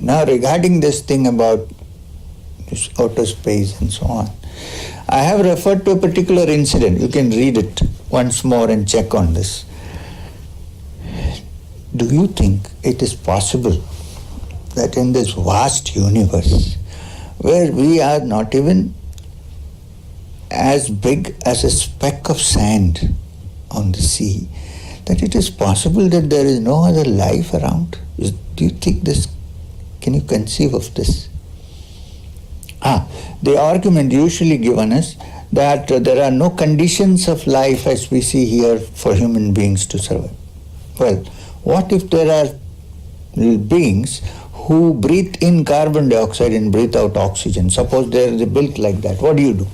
[SPEAKER 1] Now, regarding this thing about this outer space and so on, I have referred to a particular incident. You can read it once more and check on this. Do you think it is possible that in this vast universe, where we are not even as big as a speck of sand on the sea, that it is possible that there is no other life around? Do you think this? Can you conceive of this? The argument usually given is that there are no conditions of life as we see here for human beings to survive. Well, what if there are beings who breathe in carbon dioxide and breathe out oxygen? Suppose they are built like that. What do you do?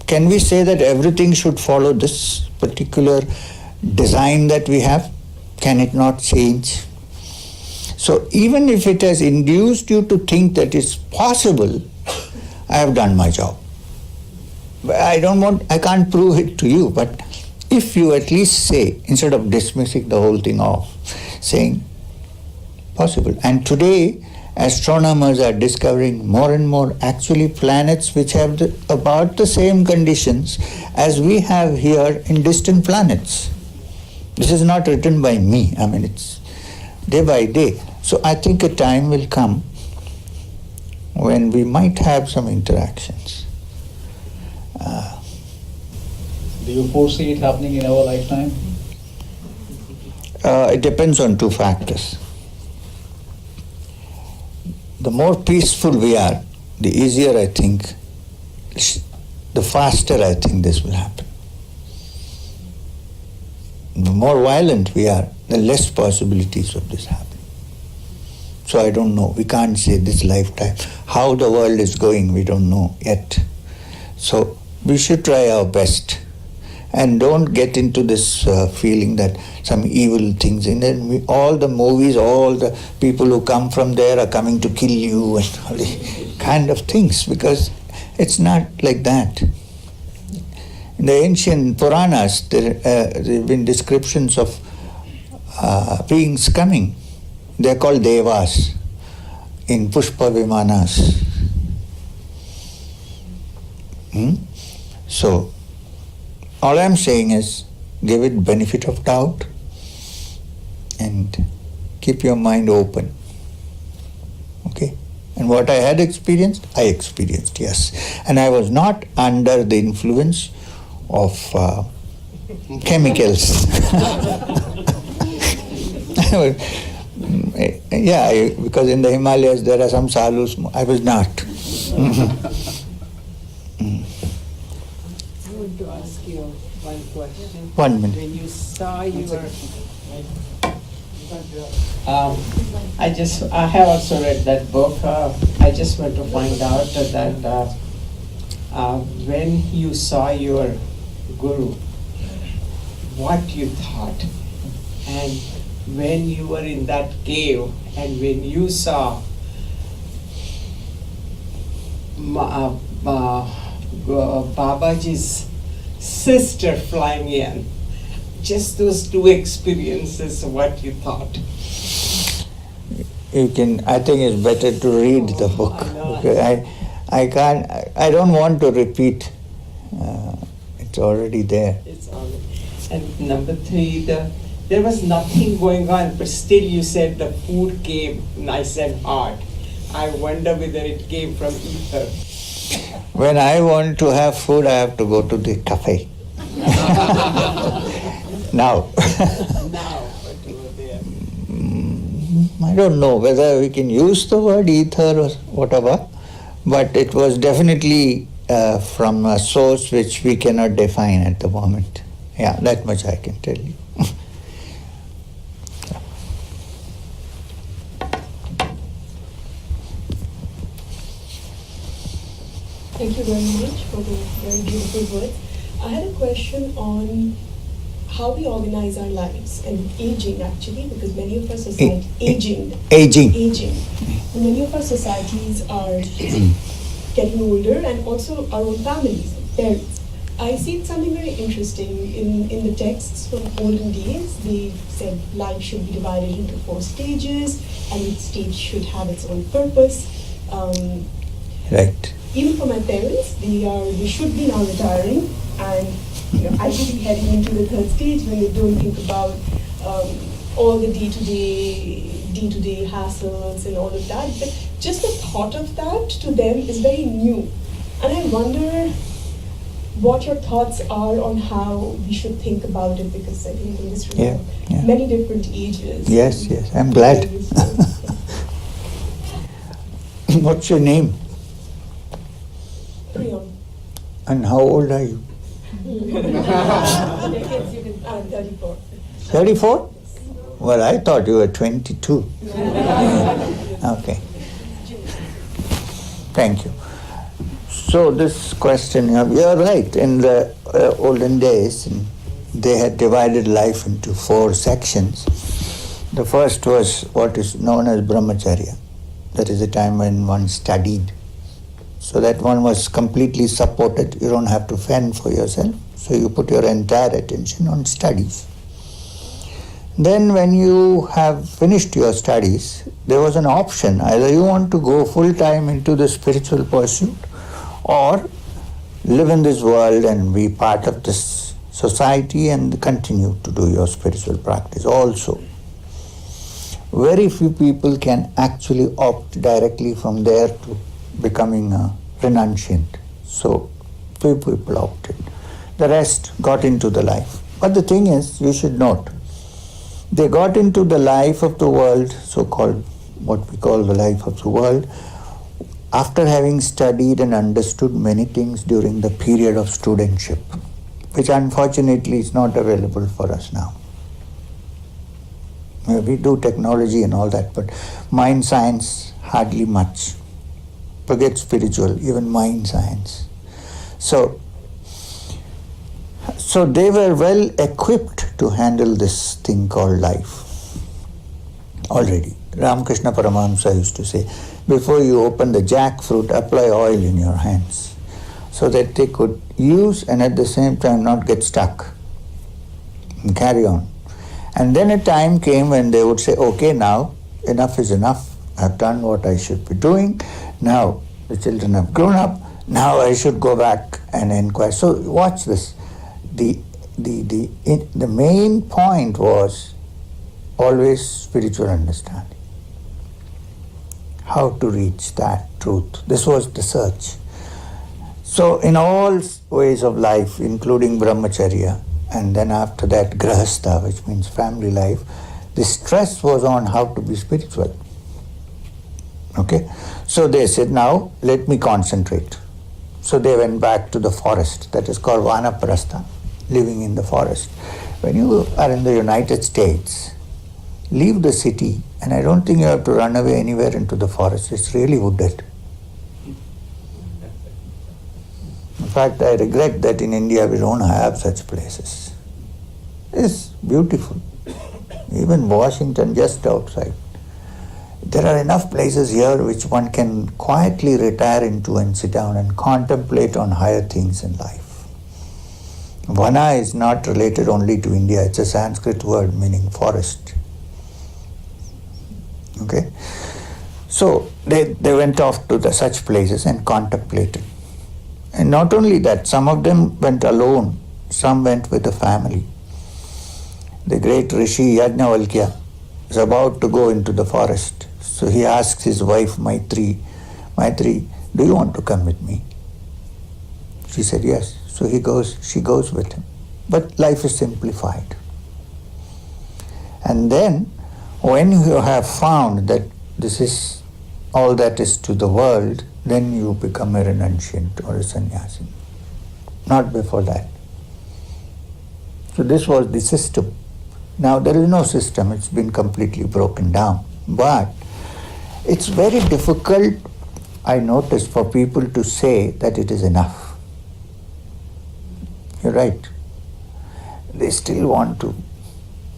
[SPEAKER 1] Can we say that everything should follow this particular design that we have? Can it not change? So even if it has induced you to think that it's possible, I have done my job. I can't prove it to you, but if you at least say, instead of dismissing the whole thing off, saying possible. And today, astronomers are discovering more and more actually planets which have about the same conditions as we have here in distant planets. This is not written by me. It's day by day. So I think a time will come when we might have some interactions.
[SPEAKER 2] Do you foresee it happening in our lifetime?
[SPEAKER 1] It depends on two factors. The more peaceful we are, the easier I think, the faster I think this will happen. The more violent we are, the less possibilities of this happening. So I don't know. We can't say this lifetime. How the world is going, we don't know yet. So we should try our best. And don't get into this feeling that some evil things. And then all the movies, all the people who come from there are coming to kill you and all these kind of things, because it's not like that. In the ancient Puranas, there have been descriptions of beings coming. They are called Devas in Pushpa Vimanas. So, all I'm saying is, give it benefit of doubt and keep your mind open. Okay? And what I had experienced, I experienced, yes. And I was not under the influence of chemicals. Because in the Himalayas there are some sadhus. I was not.
[SPEAKER 5] I want to ask you one question.
[SPEAKER 1] 1 minute.
[SPEAKER 5] When you saw your... I have also read that book. I just want to find out that when you saw your guru, what you thought, and when you were in that cave, and when you saw Babaji's sister flying in, just those two experiences, what you thought?
[SPEAKER 1] You can. I think it's better to read the book. Okay? I don't want to repeat. It's already there.
[SPEAKER 5] It's on. And number 3, there was nothing going on, but still you said the food came nice and hot. I wonder whether it came from ether.
[SPEAKER 1] When I want to have food, I have to go to the cafe. Now.
[SPEAKER 5] Now, but you were there.
[SPEAKER 1] I don't know whether we can use the word ether or whatever, but it was definitely from a source which we cannot define at the moment. Yeah, that much I can tell you.
[SPEAKER 6] Thank you very much for the very beautiful words. I had a question on how we organize our lives and aging, actually, because many of our societies aging. Many of our societies are getting older, and also our own families, parents. I see something very interesting in the texts from olden days. They said life should be divided into 4 stages, and each stage should have its own purpose.
[SPEAKER 1] Right.
[SPEAKER 6] Even for my parents, they should be now retiring, and I should be heading into the 3rd stage when they don't think about all the day-to-day hassles and all of that. But just the thought of that to them is very new, and I wonder what your thoughts are on how we should think about it, because I think in this room many different ages.
[SPEAKER 1] Yes, I'm glad. What's your name?
[SPEAKER 6] Priyan.
[SPEAKER 1] And how old are you?
[SPEAKER 6] 34.
[SPEAKER 1] 34? Well, I thought you were 22. Okay. Thank you. So this question, you're right. In the olden days, they had divided life into 4 sections. The first was what is known as brahmacharya. That is the time when one studied. So that one was completely supported. You don't have to fend for yourself. So you put your entire attention on studies. Then when you have finished your studies, there was an option. Either you want to go full time into the spiritual pursuit, or live in this world and be part of this society and continue to do your spiritual practice also. Very few people can actually opt directly from there to becoming a renunciant. So few people opted. The rest got into the life. But the thing is, you should note, they got into the life of the world, so-called what we call the life of the world, after having studied and understood many things during the period of studentship, which unfortunately is not available for us now. We do technology and all that, but mind science, hardly much. Forget spiritual, even mind science. So So they were well equipped to handle this thing called life already. Ramakrishna Paramahamsa used to say, before you open the jackfruit, apply oil in your hands, so that they could use and at the same time not get stuck and carry on. And then a time came when they would say, okay, now enough is enough. I've done what I should be doing. Now the children have grown up. Now I should go back and inquire. So watch this. The main point was always spiritual understanding. How to reach that truth. This was the search. So in all ways of life, including brahmacharya, and then after that grahastha, which means family life, the stress was on how to be spiritual. Okay? So they said, now let me concentrate. So they went back to the forest, that is called vanaprastha, living in the forest. When you are in the United States, leave the city, and I don't think you have to run away anywhere into the forest. It's really wooded. In fact, I regret that in India we don't have such places. It's beautiful. Even Washington, just outside. There are enough places here which one can quietly retire into and sit down and contemplate on higher things in life. Vana is not related only to India. It's a Sanskrit word meaning forest. Okay? So they went off to such places and contemplated. And not only that, some of them went alone, some went with a family. The great Rishi Yajnavalkya is about to go into the forest. So he asks his wife Maitri, do you want to come with me? She said yes. So she goes with him. But life is simplified. And then when you have found that this is all that is to the world, then you become a renunciant or a sannyasi. Not before that. So this was the system. Now there is no system, it's been completely broken down. But it's very difficult, I notice, for people to say that it is enough. You're right. They still want to,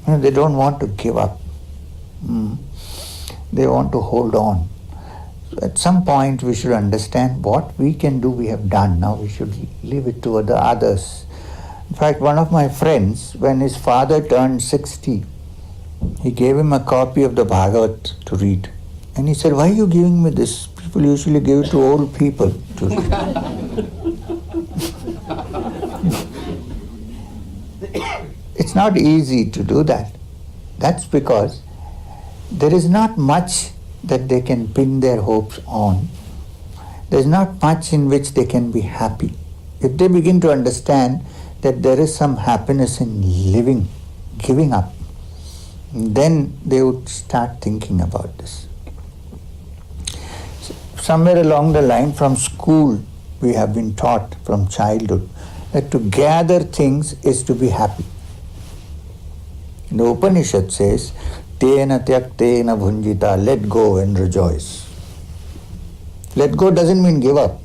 [SPEAKER 1] they don't want to give up. They want to hold on. So at some point we should understand what we can do, we have done. Now we should leave it to the others. In fact, one of my friends, when his father turned 60, he gave him a copy of the Bhagavad to read. And he said, why are you giving me this? People usually give it to old people to read. It's not easy to do that. That's because there is not much that they can pin their hopes on. There's not much in which they can be happy. If they begin to understand that there is some happiness in living, giving up, then they would start thinking about this. Somewhere along the line from school, we have been taught from childhood that to gather things is to be happy. The Upanishad says, Tena tyaktena bhunjita, let go and rejoice. Let go doesn't mean give up.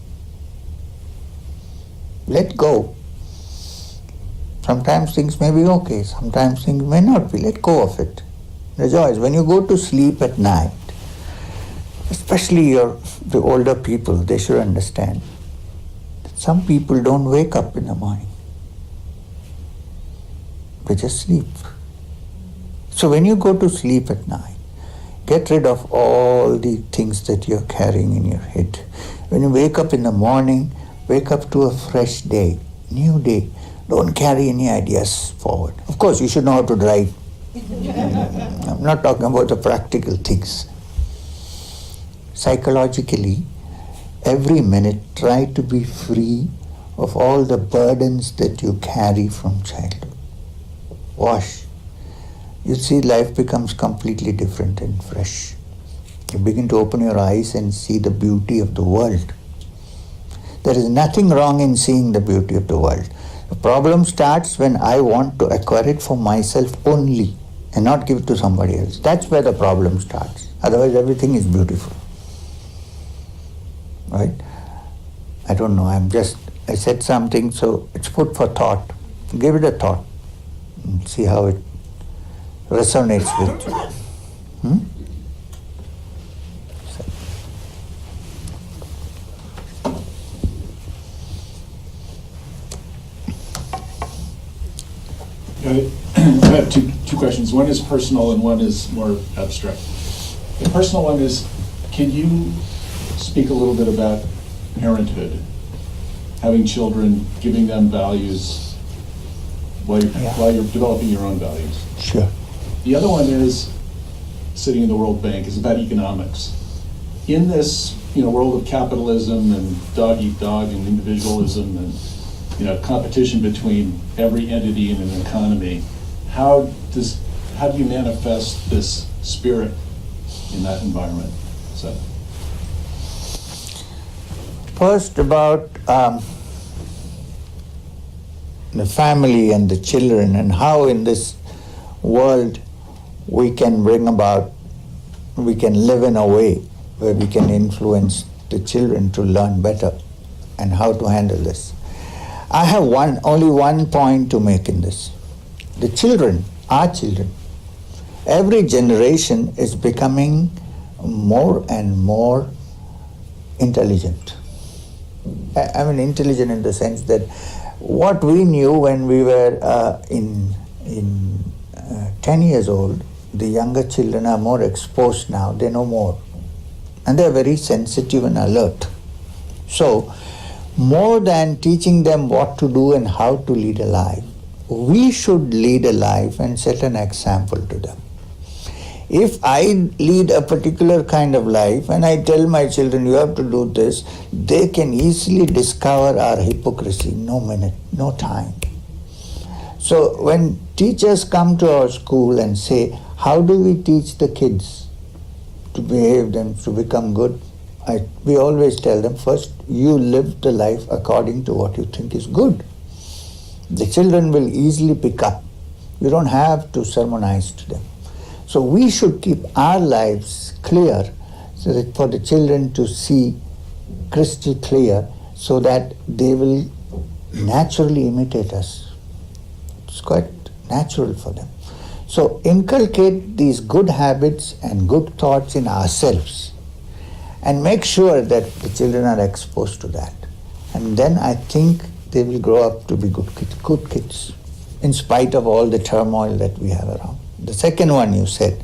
[SPEAKER 1] Let go. Sometimes things may be okay, sometimes things may not be. Let go of it. Rejoice. When you go to sleep at night, especially the older people, they should understand that some people don't wake up in the morning. They just sleep. So when you go to sleep at night, get rid of all the things that you're carrying in your head. When you wake up in the morning, wake up to a fresh day, new day. Don't carry any ideas forward. Of course, you should know how to drive. I'm not talking about the practical things. Psychologically, every minute try to be free of all the burdens that you carry from childhood. Wash. You see, life becomes completely different and fresh. You begin to open your eyes and see the beauty of the world. There is nothing wrong in seeing the beauty of the world. The problem starts when I want to acquire it for myself only and not give it to somebody else. That's where the problem starts. Otherwise, everything is beautiful. Right? I don't know, I said something, so it's food for thought. Give it a thought and see how it resonates with you.
[SPEAKER 7] I have two questions. One is personal and one is more abstract. The personal one is, can you speak a little bit about parenthood, having children, giving them values while you're developing your own values?
[SPEAKER 1] Sure.
[SPEAKER 7] The other one is, sitting in the World Bank, is about economics. In this world of capitalism and dog eat dog and individualism and competition between every entity in an economy, how do you manifest this spirit in that environment? So,
[SPEAKER 1] first about the family and the children, and how in this world we can live in a way where we can influence the children to learn better and how to handle this. I have only one point to make in this. The children, our children, every generation is becoming more and more intelligent. I mean intelligent in the sense that what we knew when we were 10 years old, the younger children are more exposed now, they know more. And they're very sensitive and alert. So, more than teaching them what to do and how to lead a life, we should lead a life and set an example to them. If I lead a particular kind of life and I tell my children, you have to do this, they can easily discover our hypocrisy, no minute, no time. So when teachers come to our school and say, how do we teach the kids to behave them, to become good? We always tell them, first, you live the life according to what you think is good. The children will easily pick up. You don't have to sermonize to them. So we should keep our lives clear so that for the children to see crystal clear so that they will naturally imitate us. It's quite natural for them. So inculcate these good habits and good thoughts in ourselves and make sure that the children are exposed to that. And then I think they will grow up to be good kids, in spite of all the turmoil that we have around. The second one you said,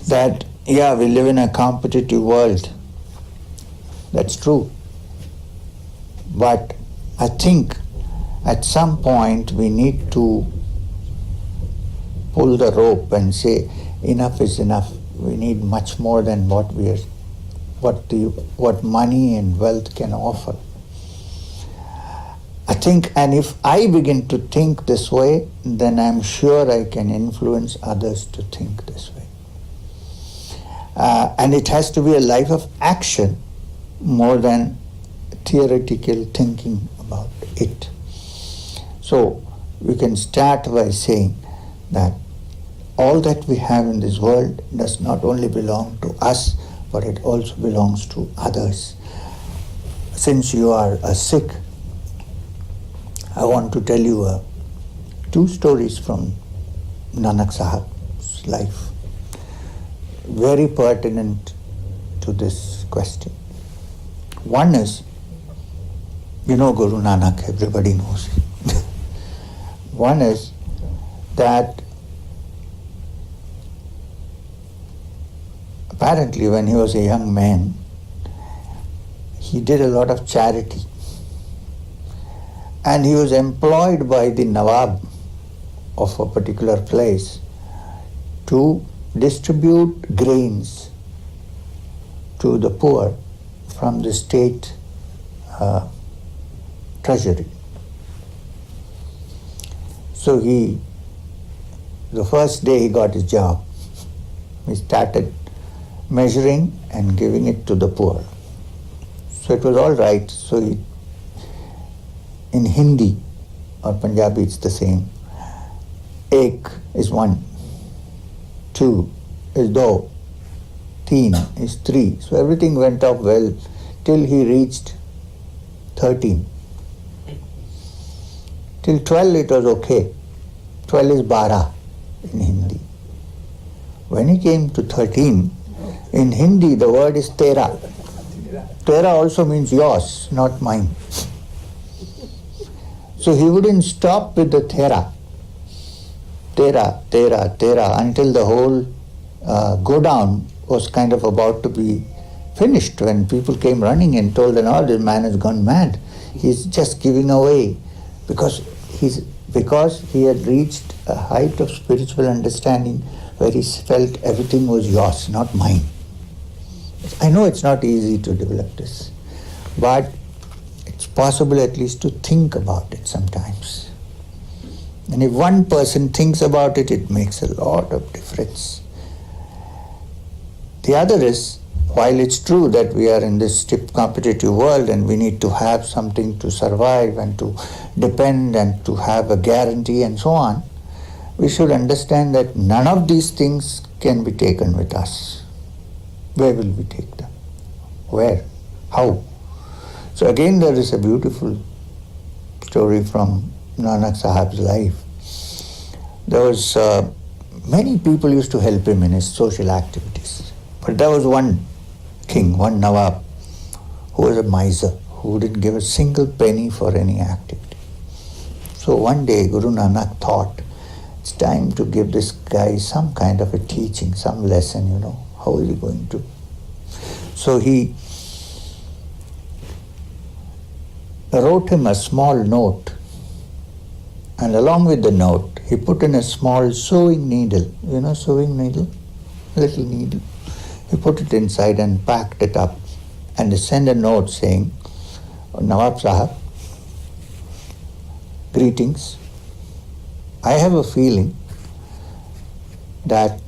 [SPEAKER 1] that, yeah, we live in a competitive world. That's true. But I think at some point we need to pull the rope and say, enough is enough. We need much more than what money and wealth can offer. I think, and if I begin to think this way, then I'm sure I can influence others to think this way. And it has to be a life of action more than theoretical thinking about it. So we can start by saying that all that we have in this world does not only belong to us, but it also belongs to others. Since you are a Sikh, I want to tell you two stories from Nanak Sahib's life, very pertinent to this question. One is, you know Guru Nanak, everybody knows him. One is that apparently when he was a young man, he did a lot of charity. And he was employed by the Nawab of a particular place to distribute grains to the poor from the state treasury. So the first day he got his job, he started measuring and giving it to the poor. So it was all right. So in Hindi or Punjabi it's the same. Ek is 1, 2 is 2, 3 is 3. So everything went off well till he reached 13. Till 12 it was okay. 12 is 12 in Hindi. When he came to 13, in Hindi the word is tera. Tera also means yours, not mine. So he wouldn't stop with the tera. Tera, tera, tera, until the whole go down was kind of about to be finished, when people came running and told that, oh, this man has gone mad. He's just giving away because he had reached a height of spiritual understanding where he felt everything was yours, not mine. I know it's not easy to develop this, but it's possible at least to think about it sometimes. And if one person thinks about it, it makes a lot of difference. The other is, while it's true that we are in this stiff competitive world and we need to have something to survive and to depend and to have a guarantee and so on, we should understand that none of these things can be taken with us. Where will we take them? Where? How? So again there is a beautiful story from Nanak Sahib's life. There was, many people used to help him in his social activities. But there was one king, one Nawab, who was a miser, who wouldn't give a single penny for any activity. So one day Guru Nanak thought, it's time to give this guy some kind of a teaching, some lesson, how is he going to? So he wrote him a small note, and along with the note, he put in a small sewing needle, sewing needle, little needle. He put it inside and packed it up and sent a note saying, Nawab Sahib, greetings. I have a feeling that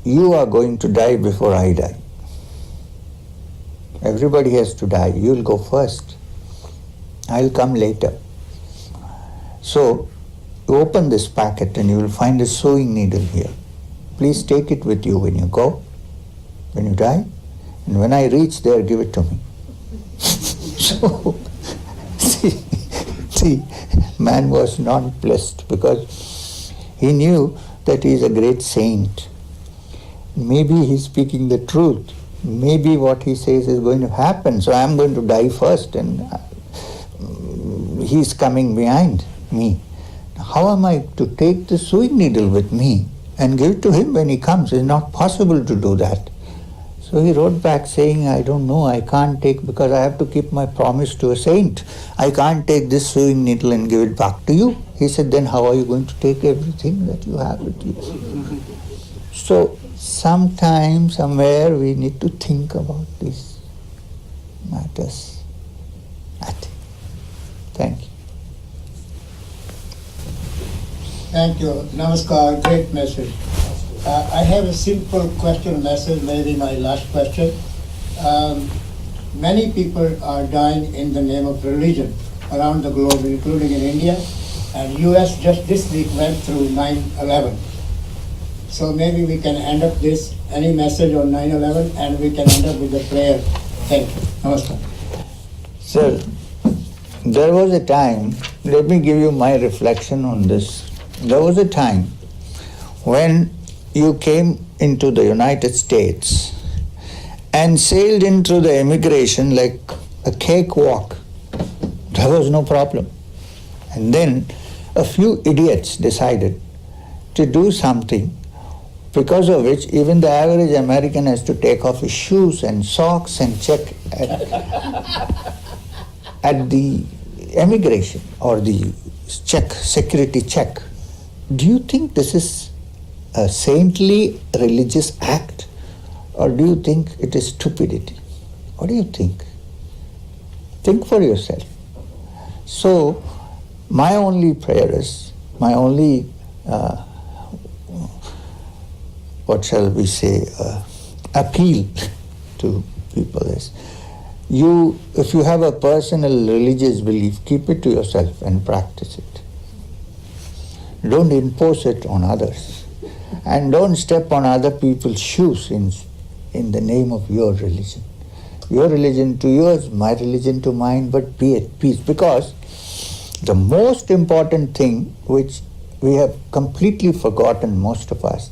[SPEAKER 1] you are going to die before I die. Everybody has to die. You'll go first. I'll come later. So, you open this packet and you will find a sewing needle here. Please take it with you when you go, when you die, and when I reach there, give it to me. So, see, man was nonplussed because he knew that he is a great saint. Maybe he's speaking the truth. Maybe what he says is going to happen, so I'm going to die first and he's coming behind me. How am I to take the sewing needle with me and give it to him when he comes? It's not possible to do that. So he wrote back saying, I don't know, I can't take, because I have to keep my promise to a saint. I can't take this sewing needle and give it back to you. He said, then how are you going to take everything that you have with you? So sometime, somewhere, we need to think about these matters. Thank you.
[SPEAKER 8] Thank you. Namaskar, great message. I have a simple question message, maybe my last question. Many people are dying in the name of religion around the globe, including in India, and US just this week went through 9/11. So maybe we can end up this, any message on 9/11, and we can end up with a prayer. Thank you. Namaskar.
[SPEAKER 1] Sir, there was a time, let me give you my reflection on this. There was a time when you came into the United States and sailed into the immigration like a cakewalk. There was no problem. And then a few idiots decided to do something because of which even the average American has to take off his shoes and socks and check at the immigration or the security check. Do you think this is a saintly religious act, or do you think it is stupidity? What do you think? Think for yourself. So, my only prayer is, my only, appeal to people is, if you have a personal religious belief, keep it to yourself and practice it. Don't impose it on others. And don't step on other people's shoes in the name of your religion. Your religion to yours, my religion to mine, but be at peace. Because The most important thing, which we have completely forgotten, most of us,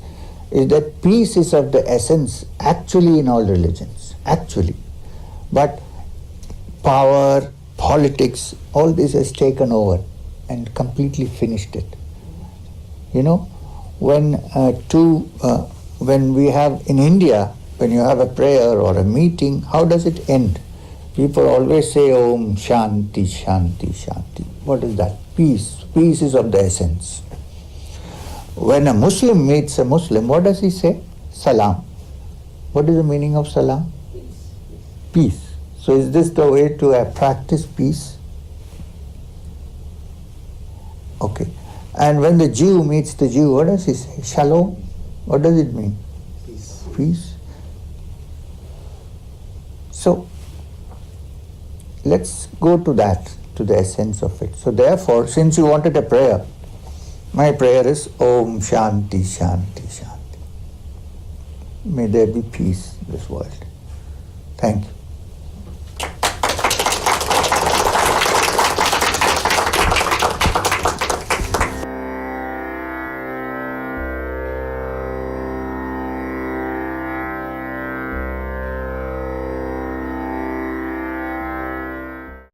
[SPEAKER 1] is that peace is of the essence actually in all religions, actually. But power, politics, all this has taken over and completely finished it. You know, when we have in India, when you have a prayer or a meeting, how does it end? People always say, Om Shanti, Shanti, Shanti. What is that? Peace. Peace is of the essence. When a Muslim meets a Muslim, what does he say? Salam. What is the meaning of salam? Peace. So is this the way to practice peace? Okay. And when the Jew meets the Jew, what does he say? Shalom. What does it mean?
[SPEAKER 5] Peace.
[SPEAKER 1] Peace. So, let's go to that, to the essence of it. So therefore, since you wanted a prayer, my prayer is Om Shanti, Shanti, Shanti. May there be peace in this world. Thank you.